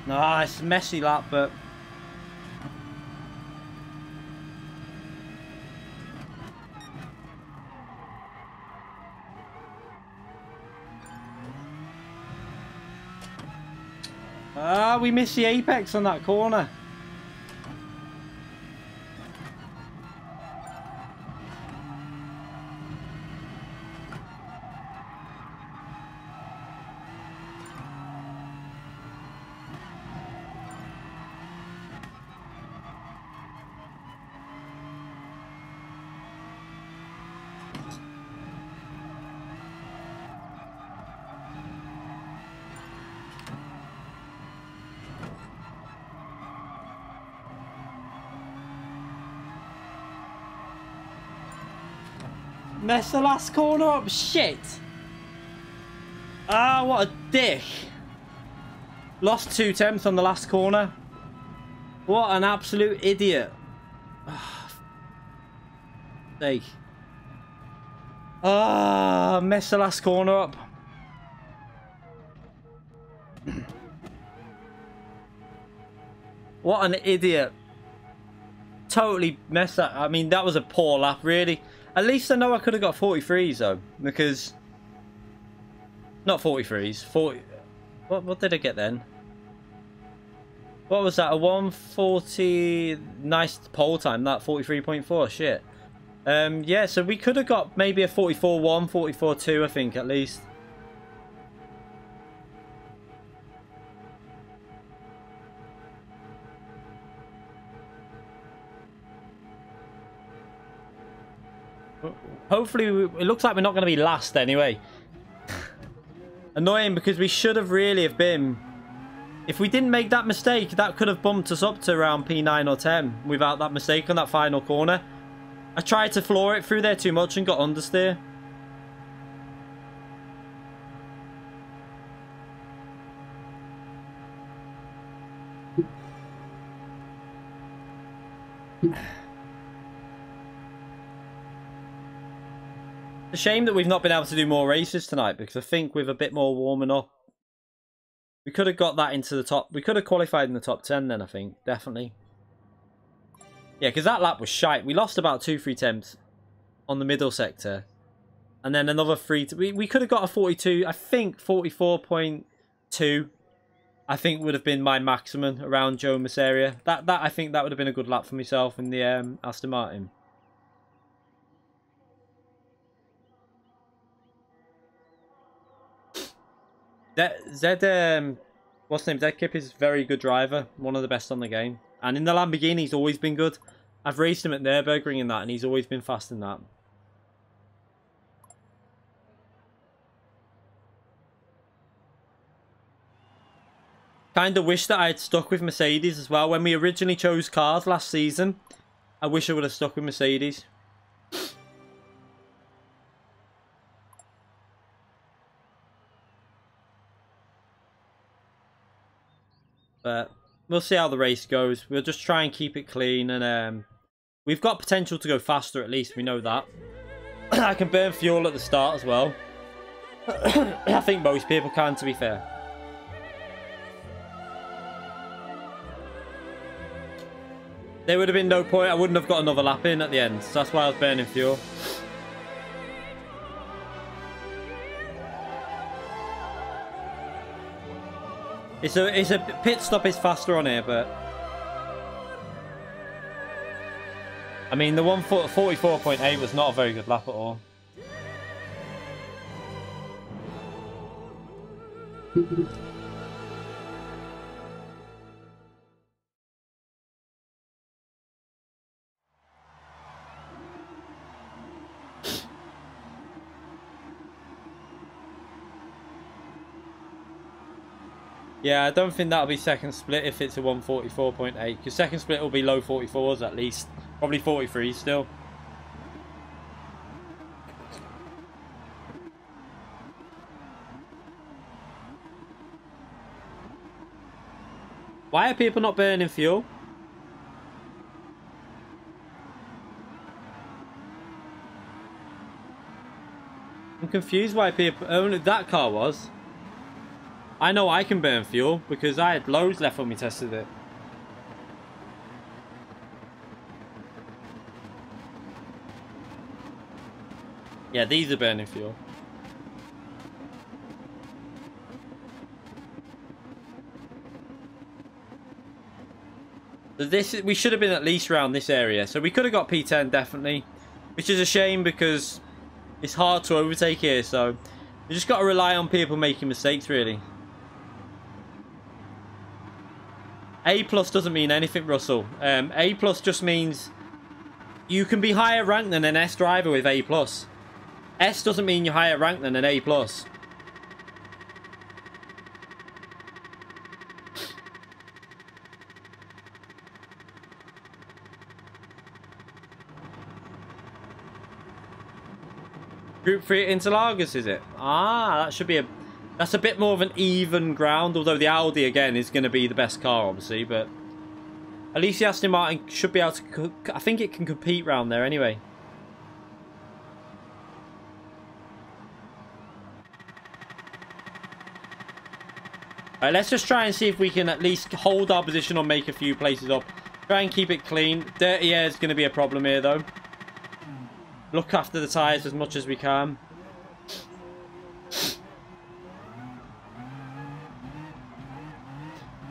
Speaker 1: Nah, it's a messy lap, but... Ah, we missed the apex on that corner. Messed the last corner up. Shit. Ah, what a dick. Lost 2/10 on the last corner. What an absolute idiot. Sake. Ah, messed the last corner up. What an idiot. Totally messed up. I mean, that was a poor lap, really. At least I know I could have got 43s, though. Because... Not 43s. 40... What did I get then? What was that? A 140... Nice pole time. That 43.4. Shit. Yeah, so we could have got maybe a 44.1, 44.2, I think, at least. Hopefully, it looks like we're not going to be last anyway. Annoying because we should have really have been... If we didn't make that mistake, that could have bumped us up to around P9 or 10 without that mistake on that final corner. I tried to floor it through there too much and got understeer. It's a shame that we've not been able to do more races tonight, because I think with a bit more warming up, we could have got that into the top. We could have qualified in the top 10 then, I think. Definitely. Yeah, because that lap was shite. We lost about 2-3 temps on the middle sector. And then another 3... We could have got a 42, I think 44.2. I think would have been my maximum around Jomas area. That I think that would have been a good lap for myself in the Aston Martin. What's his name? Zedkip is a very good driver, one of the best on the game, and in the Lamborghini he's always been good. I've raced him at Nürburgring in that, and he's always been fast in that. Kind of wish that I had stuck with Mercedes as well when we originally chose cars last season. I wish I would have stuck with Mercedes. But we'll see how the race goes. We'll just try and keep it clean. And we've got potential to go faster, at least. We know that. I can burn fuel at the start as well. I think most people can, to be fair. There would have been no point. I wouldn't have got another lap in at the end. So that's why I was burning fuel. It's a pit stop is faster on here, but I mean the 144.8 was not a very good lap at all. Yeah, I don't think that'll be second split if it's a 144.8, because second split will be low 44s at least. Probably 43 still. Why are people not burning fuel? I'm confused why people... Only that car was. I know I can burn fuel because I had loads left when we tested it. Yeah, these are burning fuel. So this, we should have been at least around this area. So we could have got P10 definitely, which is a shame because it's hard to overtake here. So we just got to rely on people making mistakes really. A plus doesn't mean anything, Russell. A plus just means you can be higher ranked than an S driver with A plus. S doesn't mean you're higher ranked than an A plus. Group 3 at Interlagos, is it? Ah, that should be a... That's a bit more of an even ground, although the Audi, again, is going to be the best car, obviously, but... At least the Aston Martin should be able to... I think it can compete round there anyway. Alright, let's just try and see if we can at least hold our position or make a few places up. Try and keep it clean. Dirty air is going to be a problem here, though. Look after the tyres as much as we can.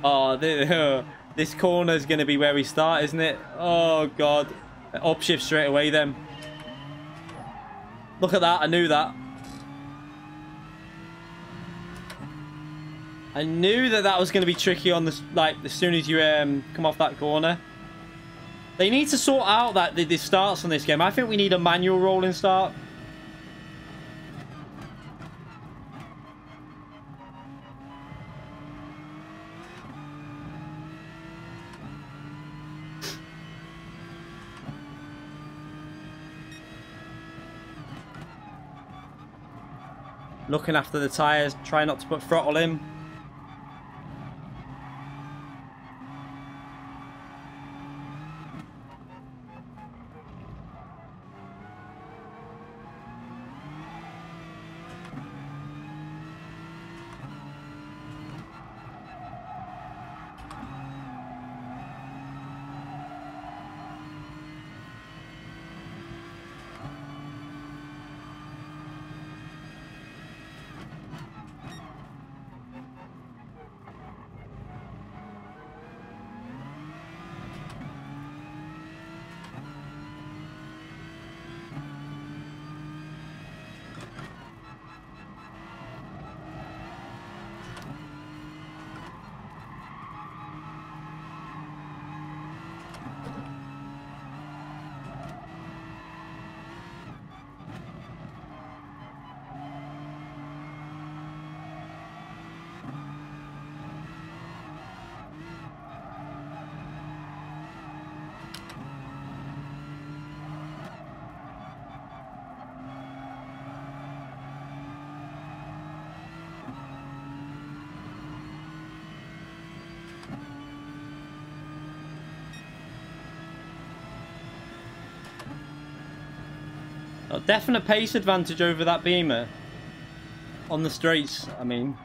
Speaker 1: Oh, this corner is going to be where we start, isn't it? Oh, God. Upshift straight away, then. Look at that. I knew that. I knew that that was going to be tricky on this, like, as soon as you come off that corner. They need to sort out that the starts on this game. I think we need a manual rolling start. Looking after the tyres, try not to put throttle in. A definite pace advantage over that Beamer on the straights, I mean.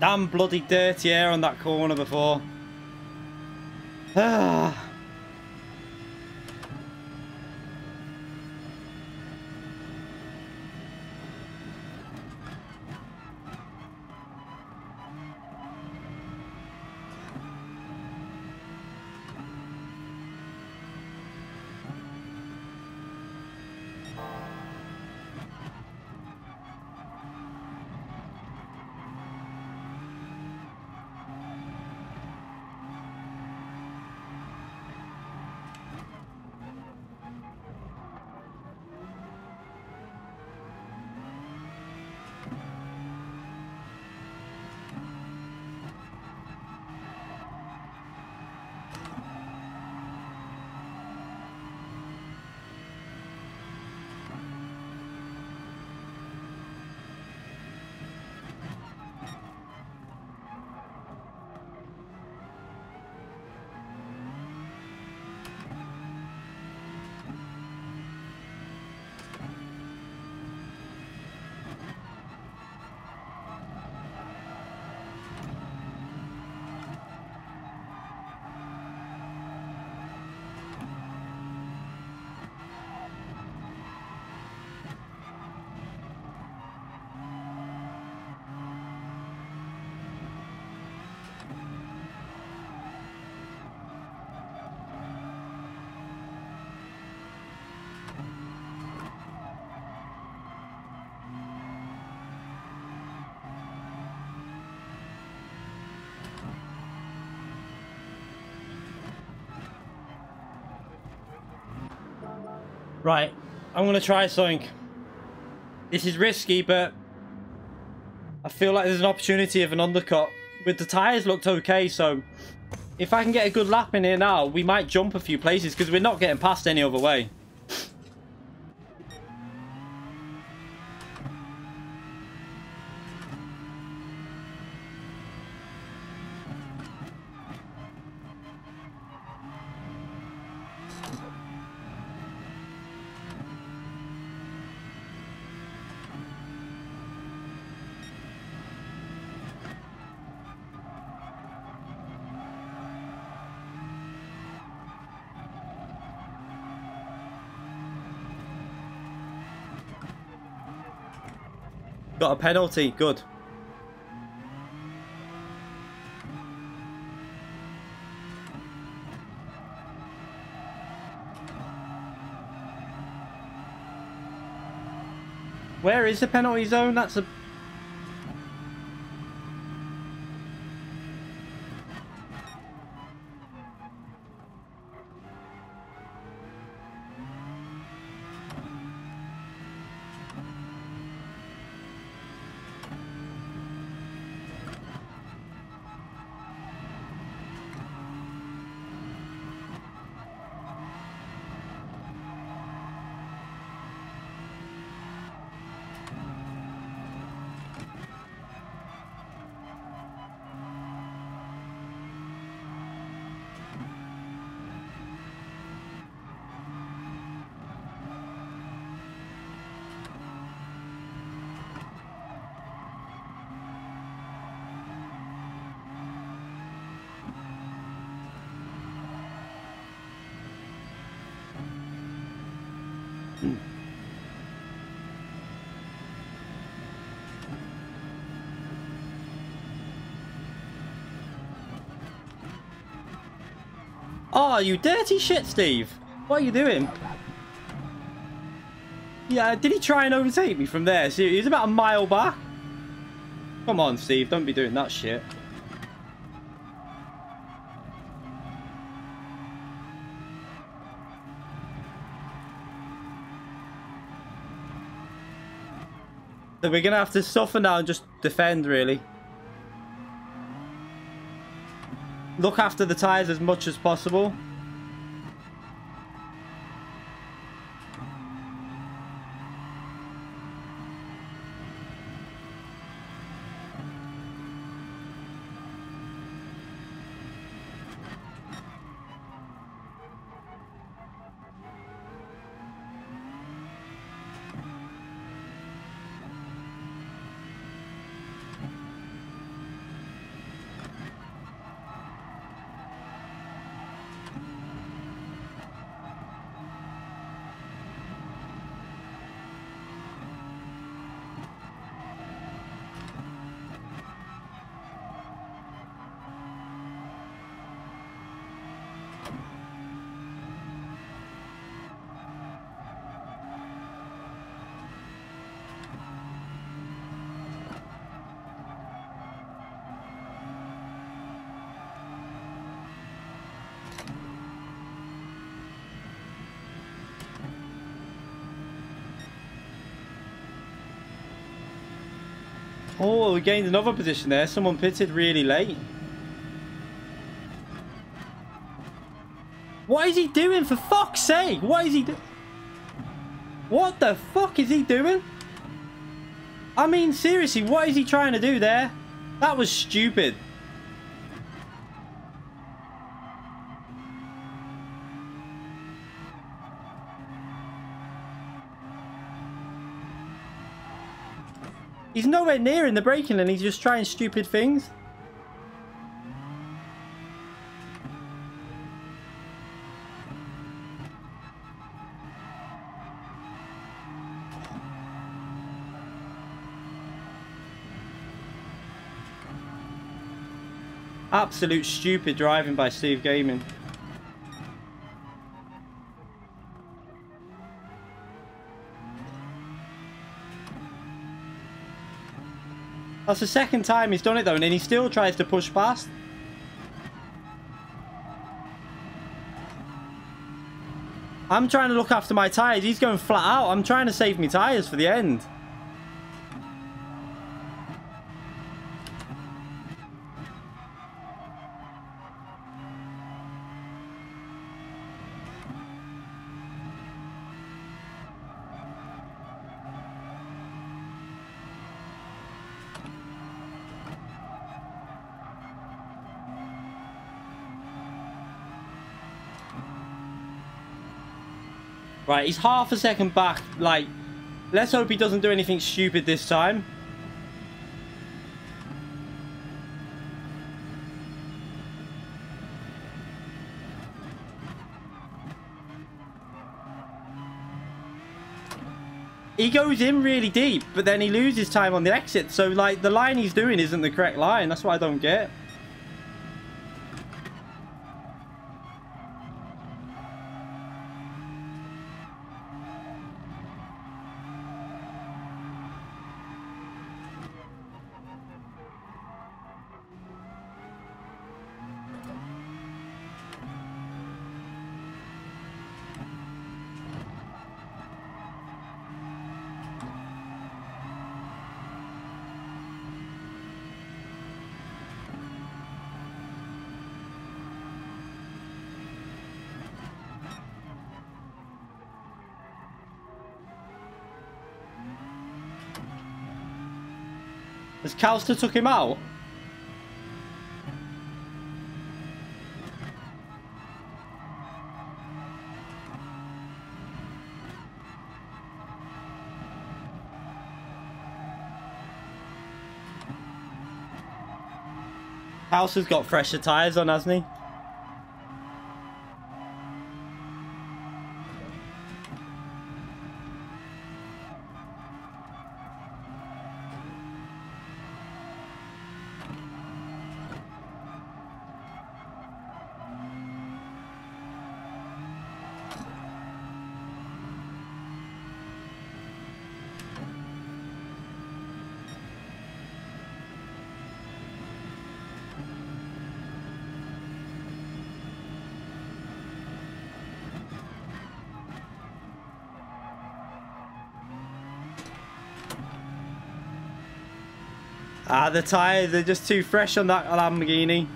Speaker 1: Damn bloody dirty air on that corner before. Ah. Right, I'm going to try something. This is risky, but I feel like there's an opportunity of an undercut. With the tyres looked okay, so if I can get a good lap in here now, we might jump a few places because we're not getting past any other way. Got a penalty, good. Where is the penalty zone? That's a... Oh, you dirty shit, Steve. What are you doing? Yeah, did he try and overtake me from there? See, he's about a mile back. Come on, Steve. Don't be doing that shit. So we're going to have to suffer now and just defend, really. Look after the tyres as much as possible. Oh, we gained another position there. Someone pitted really late. What is he doing, for fuck's sake? What is he doing? What the fuck is he doing? I mean, seriously, what is he trying to do there? That was stupid. He's nowhere near in the braking lane. He's just trying stupid things. Absolute stupid driving by Steve Gaming. That's the second time he's done it though, and then he still tries to push past. I'm trying to look after my tyres. He's going flat out. I'm trying to save my tyres for the end. Right, he's half a second back. Like, let's hope he doesn't do anything stupid this time. He goes in really deep, but then he loses time on the exit. So, like, the line he's doing isn't the correct line. That's what I don't get. Has Calster took him out? Calster's got fresher tyres on, hasn't he? Ah, the tyres are just too fresh on that Lamborghini.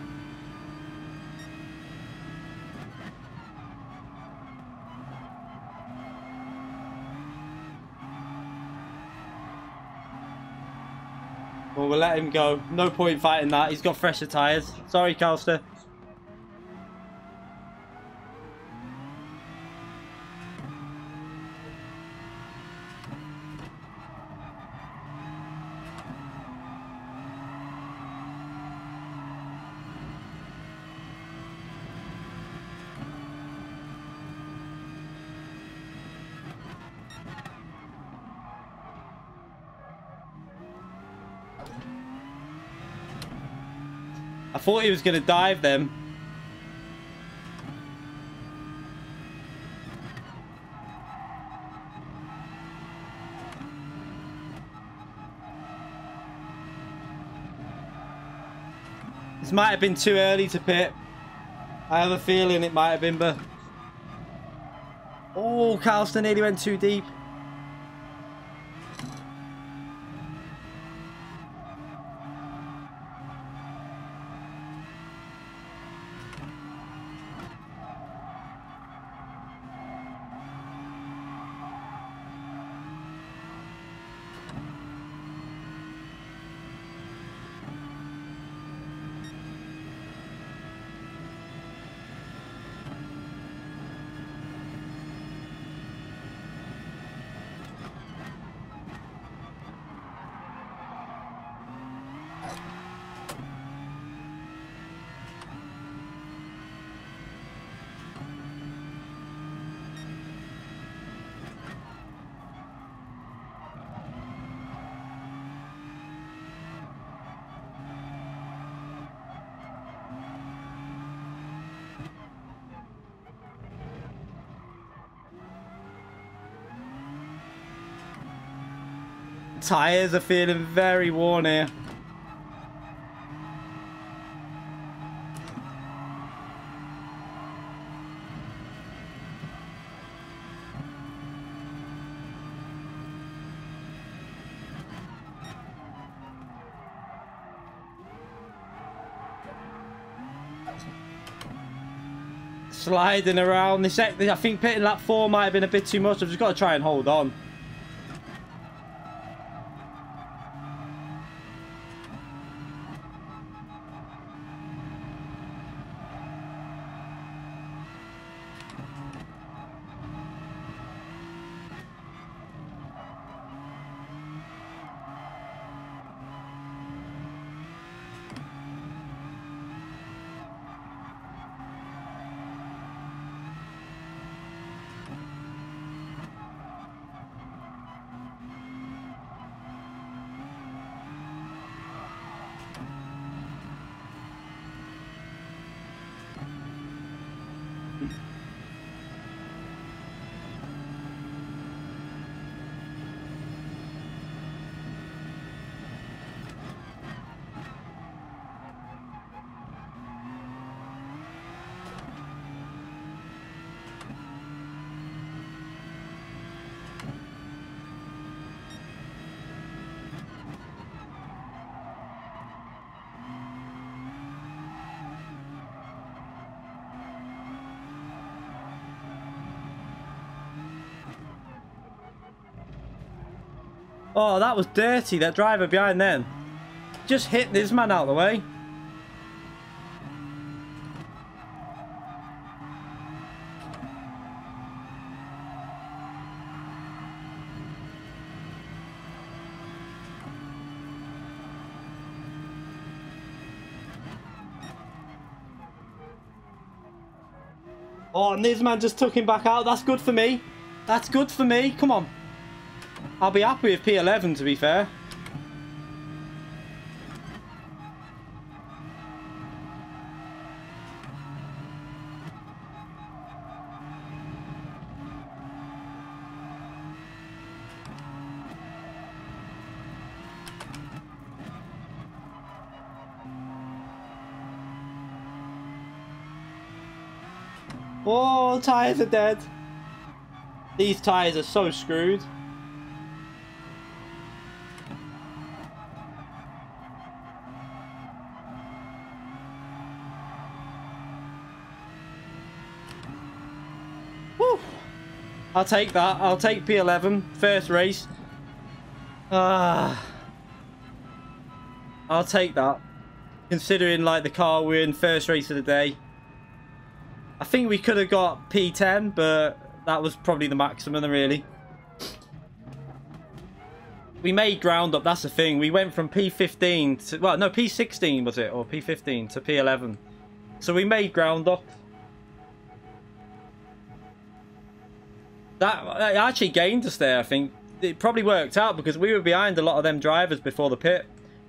Speaker 1: Well, we'll let him go. No point fighting that. He's got fresher tyres. Sorry, Calster. I thought he was going to dive them. This might have been too early to pit. I have a feeling it might have been, but... Oh, Carlston nearly went too deep. Tyres are feeling very worn here. Sliding around. This, I think pitting lap 4 might have been a bit too much. I've just got to try and hold on. Oh, that was dirty, that driver behind them. Just hit this man out of the way. Oh, and this man just took him back out. That's good for me. That's good for me. Come on. I'll be happy with P11, to be fair. Oh, tyres are dead. These tyres are so screwed. I'll take that. I'll take P11. First race. I'll take that. Considering like the car we're in, first race of the day. I think we could have got P10, but that was probably the maximum really. We made ground up, that's the thing. We went from P15 to, well, no, P16 was it? Or P15 to P11. So we made ground up. That actually gained us there, I think. It probably worked out because we were behind a lot of them drivers before the pit.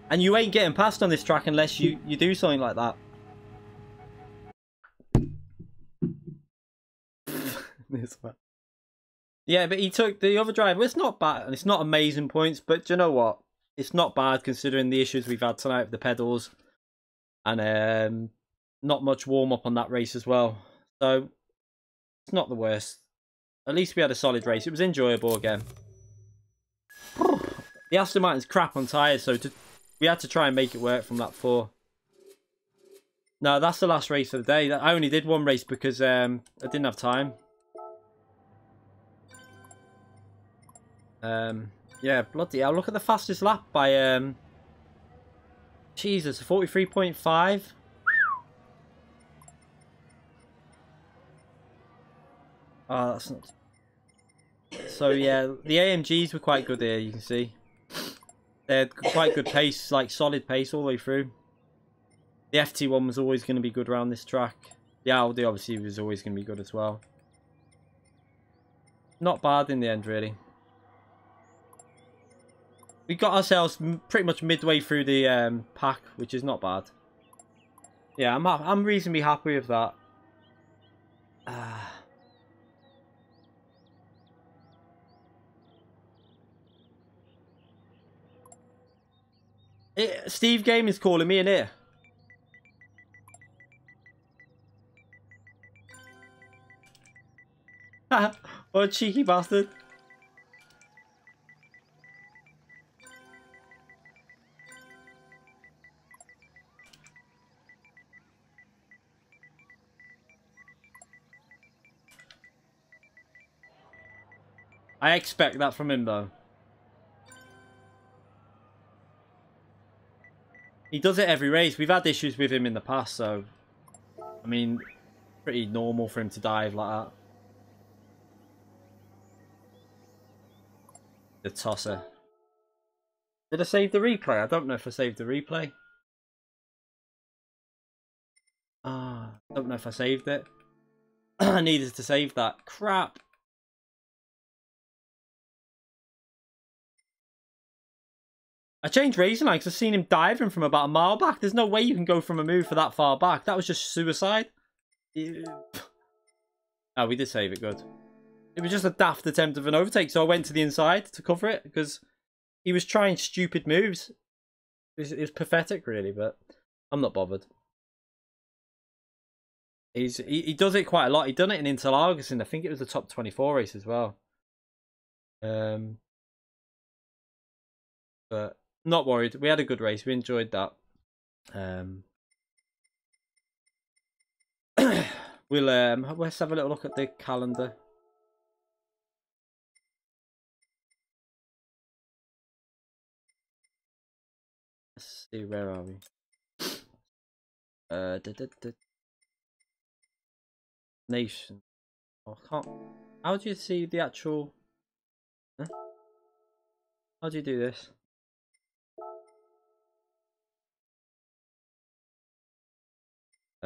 Speaker 1: And you ain't getting past on this track unless you do something like that. Yeah, but he took the other driver. It's not bad, and it's not amazing points, but do you know what? It's not bad considering the issues we've had tonight with the pedals. And not much warm-up on that race as well. So, it's not the worst. At least we had a solid race. It was enjoyable again. The Aston Martin's crap on tyres, so we had to try and make it work from lap 4. No, that's the last race of the day. I only did one race because I didn't have time. Yeah, bloody hell. Look at the fastest lap by Jesus, 43.5. Oh, that's not. So yeah, the AMGs were quite good here, you can see. They had quite good pace, like solid pace all the way through. The FT1 was always going to be good around this track. The Audi obviously was always going to be good as well. Not bad in the end, really. We got ourselves pretty much midway through the pack, which is not bad. Yeah, I'm reasonably happy with that. Steve Game is calling me in here. What a cheeky bastard. I expect that from him, though. He does it every race. We've had issues with him in the past, so... I mean, pretty normal for him to dive like that. The tosser. Did I save the replay? I don't know if I saved the replay. I don't know if I saved it. I needed to save that. Crap. I changed racing line because I've seen him diving from about a mile back. There's no way you can go from a move for that far back. That was just suicide. Oh, we did save it. Good. It was just a daft attempt of an overtake, so I went to the inside to cover it because he was trying stupid moves. It was pathetic, really, but I'm not bothered. He does it quite a lot. He done it in Interlagos, and I think it was the top 24 race as well. But not worried. We had a good race. We enjoyed that. Let's have a little look at the calendar. Let's see, where are we? Nation. Oh, I can't. How do you see the actual? Huh? How do you do this?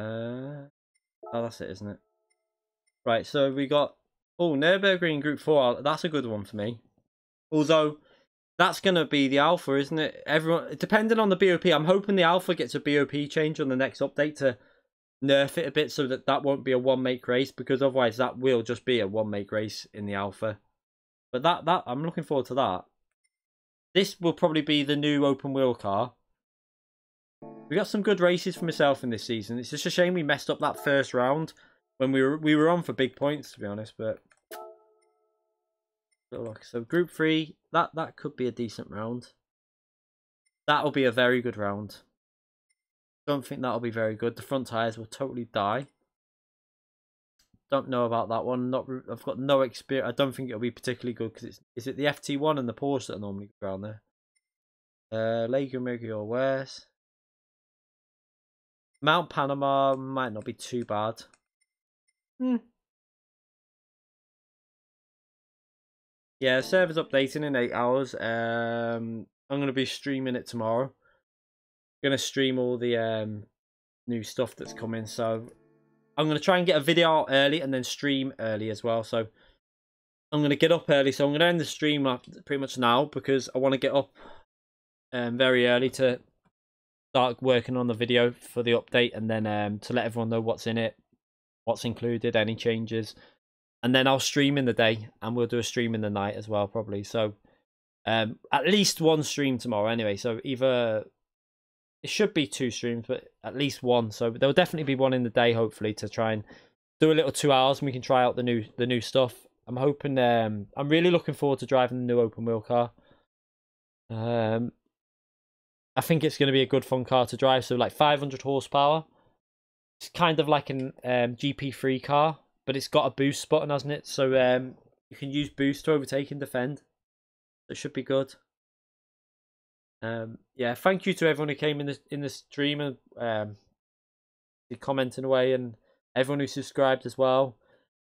Speaker 1: Oh, that's it, isn't it? Right, so we got Nürburgring Group 4. That's a good one for me. Although that's gonna be the alpha, isn't it? Everyone, depending on the BOP, I'm hoping the alpha gets a BOP change on the next update to nerf it a bit so that won't be a one-make race, because otherwise that will just be a one-make race in the alpha. But that I'm looking forward to that. This will probably be the new open wheel car. We got some good races for myself in this season. It's just a shame we messed up that first round when we were on for big points, to be honest. But look, so Group 3, that could be a decent round. That'll be a very good round. Don't think that'll be very good. The front tyres will totally die. don't know about that one. I've got no experience. I don't think it'll be particularly good because is it the FT1 and the Porsche that are normally around there. Lego Meteor West. Mount Panama might not be too bad. Yeah, server's updating in 8 hours. I'm gonna be streaming it tomorrow. I'm gonna stream all the new stuff that's coming. So I'm gonna try and get a video out early and then stream early as well. So I'm gonna get up early. So I'm gonna end the stream pretty much now because I want to get up very early to start working on the video for the update, and then to let everyone know what's in it, what's included, any changes. And then I'll stream in the day, and we'll do a stream in the night as well, probably. So, at least one stream tomorrow anyway. So either it should be 2 streams, but at least one. So there'll definitely be one in the day, hopefully, to try and do a little 2 hours, and we can try out the new stuff. I'm hoping. I'm really looking forward to driving the new open wheel car. I think it's going to be a good fun car to drive. So like 500 horsepower. It's kind of like an GP3 car. But it's got a boost button, hasn't it? So you can use boost to overtake and defend. It should be good. Yeah, thank you to everyone who came in the stream and commenting away, and everyone who subscribed as well.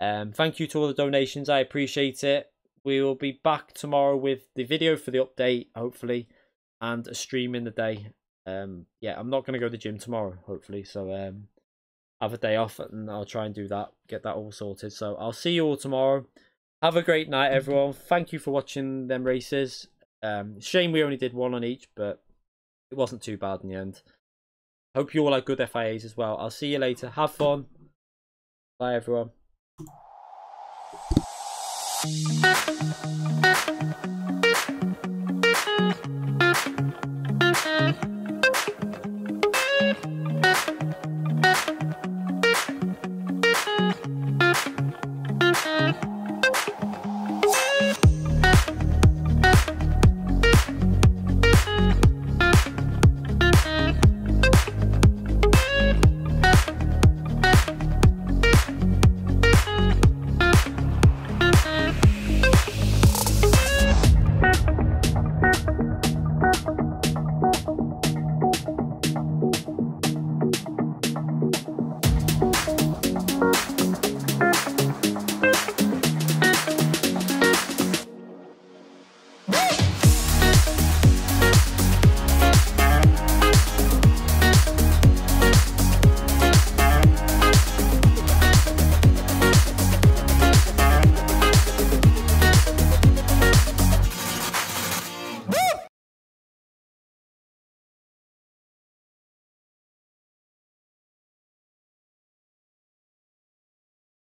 Speaker 1: Thank you to all the donations. I appreciate it. We will be back tomorrow with the video for the update, hopefully, and a stream in the day. Yeah, I'm not going to go to the gym tomorrow, hopefully. So have a day off, and I'll try and do that, get that all sorted. So I'll see you all tomorrow. Have a great night, everyone. Thank you for watching them races. Shame we only did one on each, but it wasn't too bad in the end. Hope you all had good FIAs as well. I'll see you later. Have fun. Bye, everyone.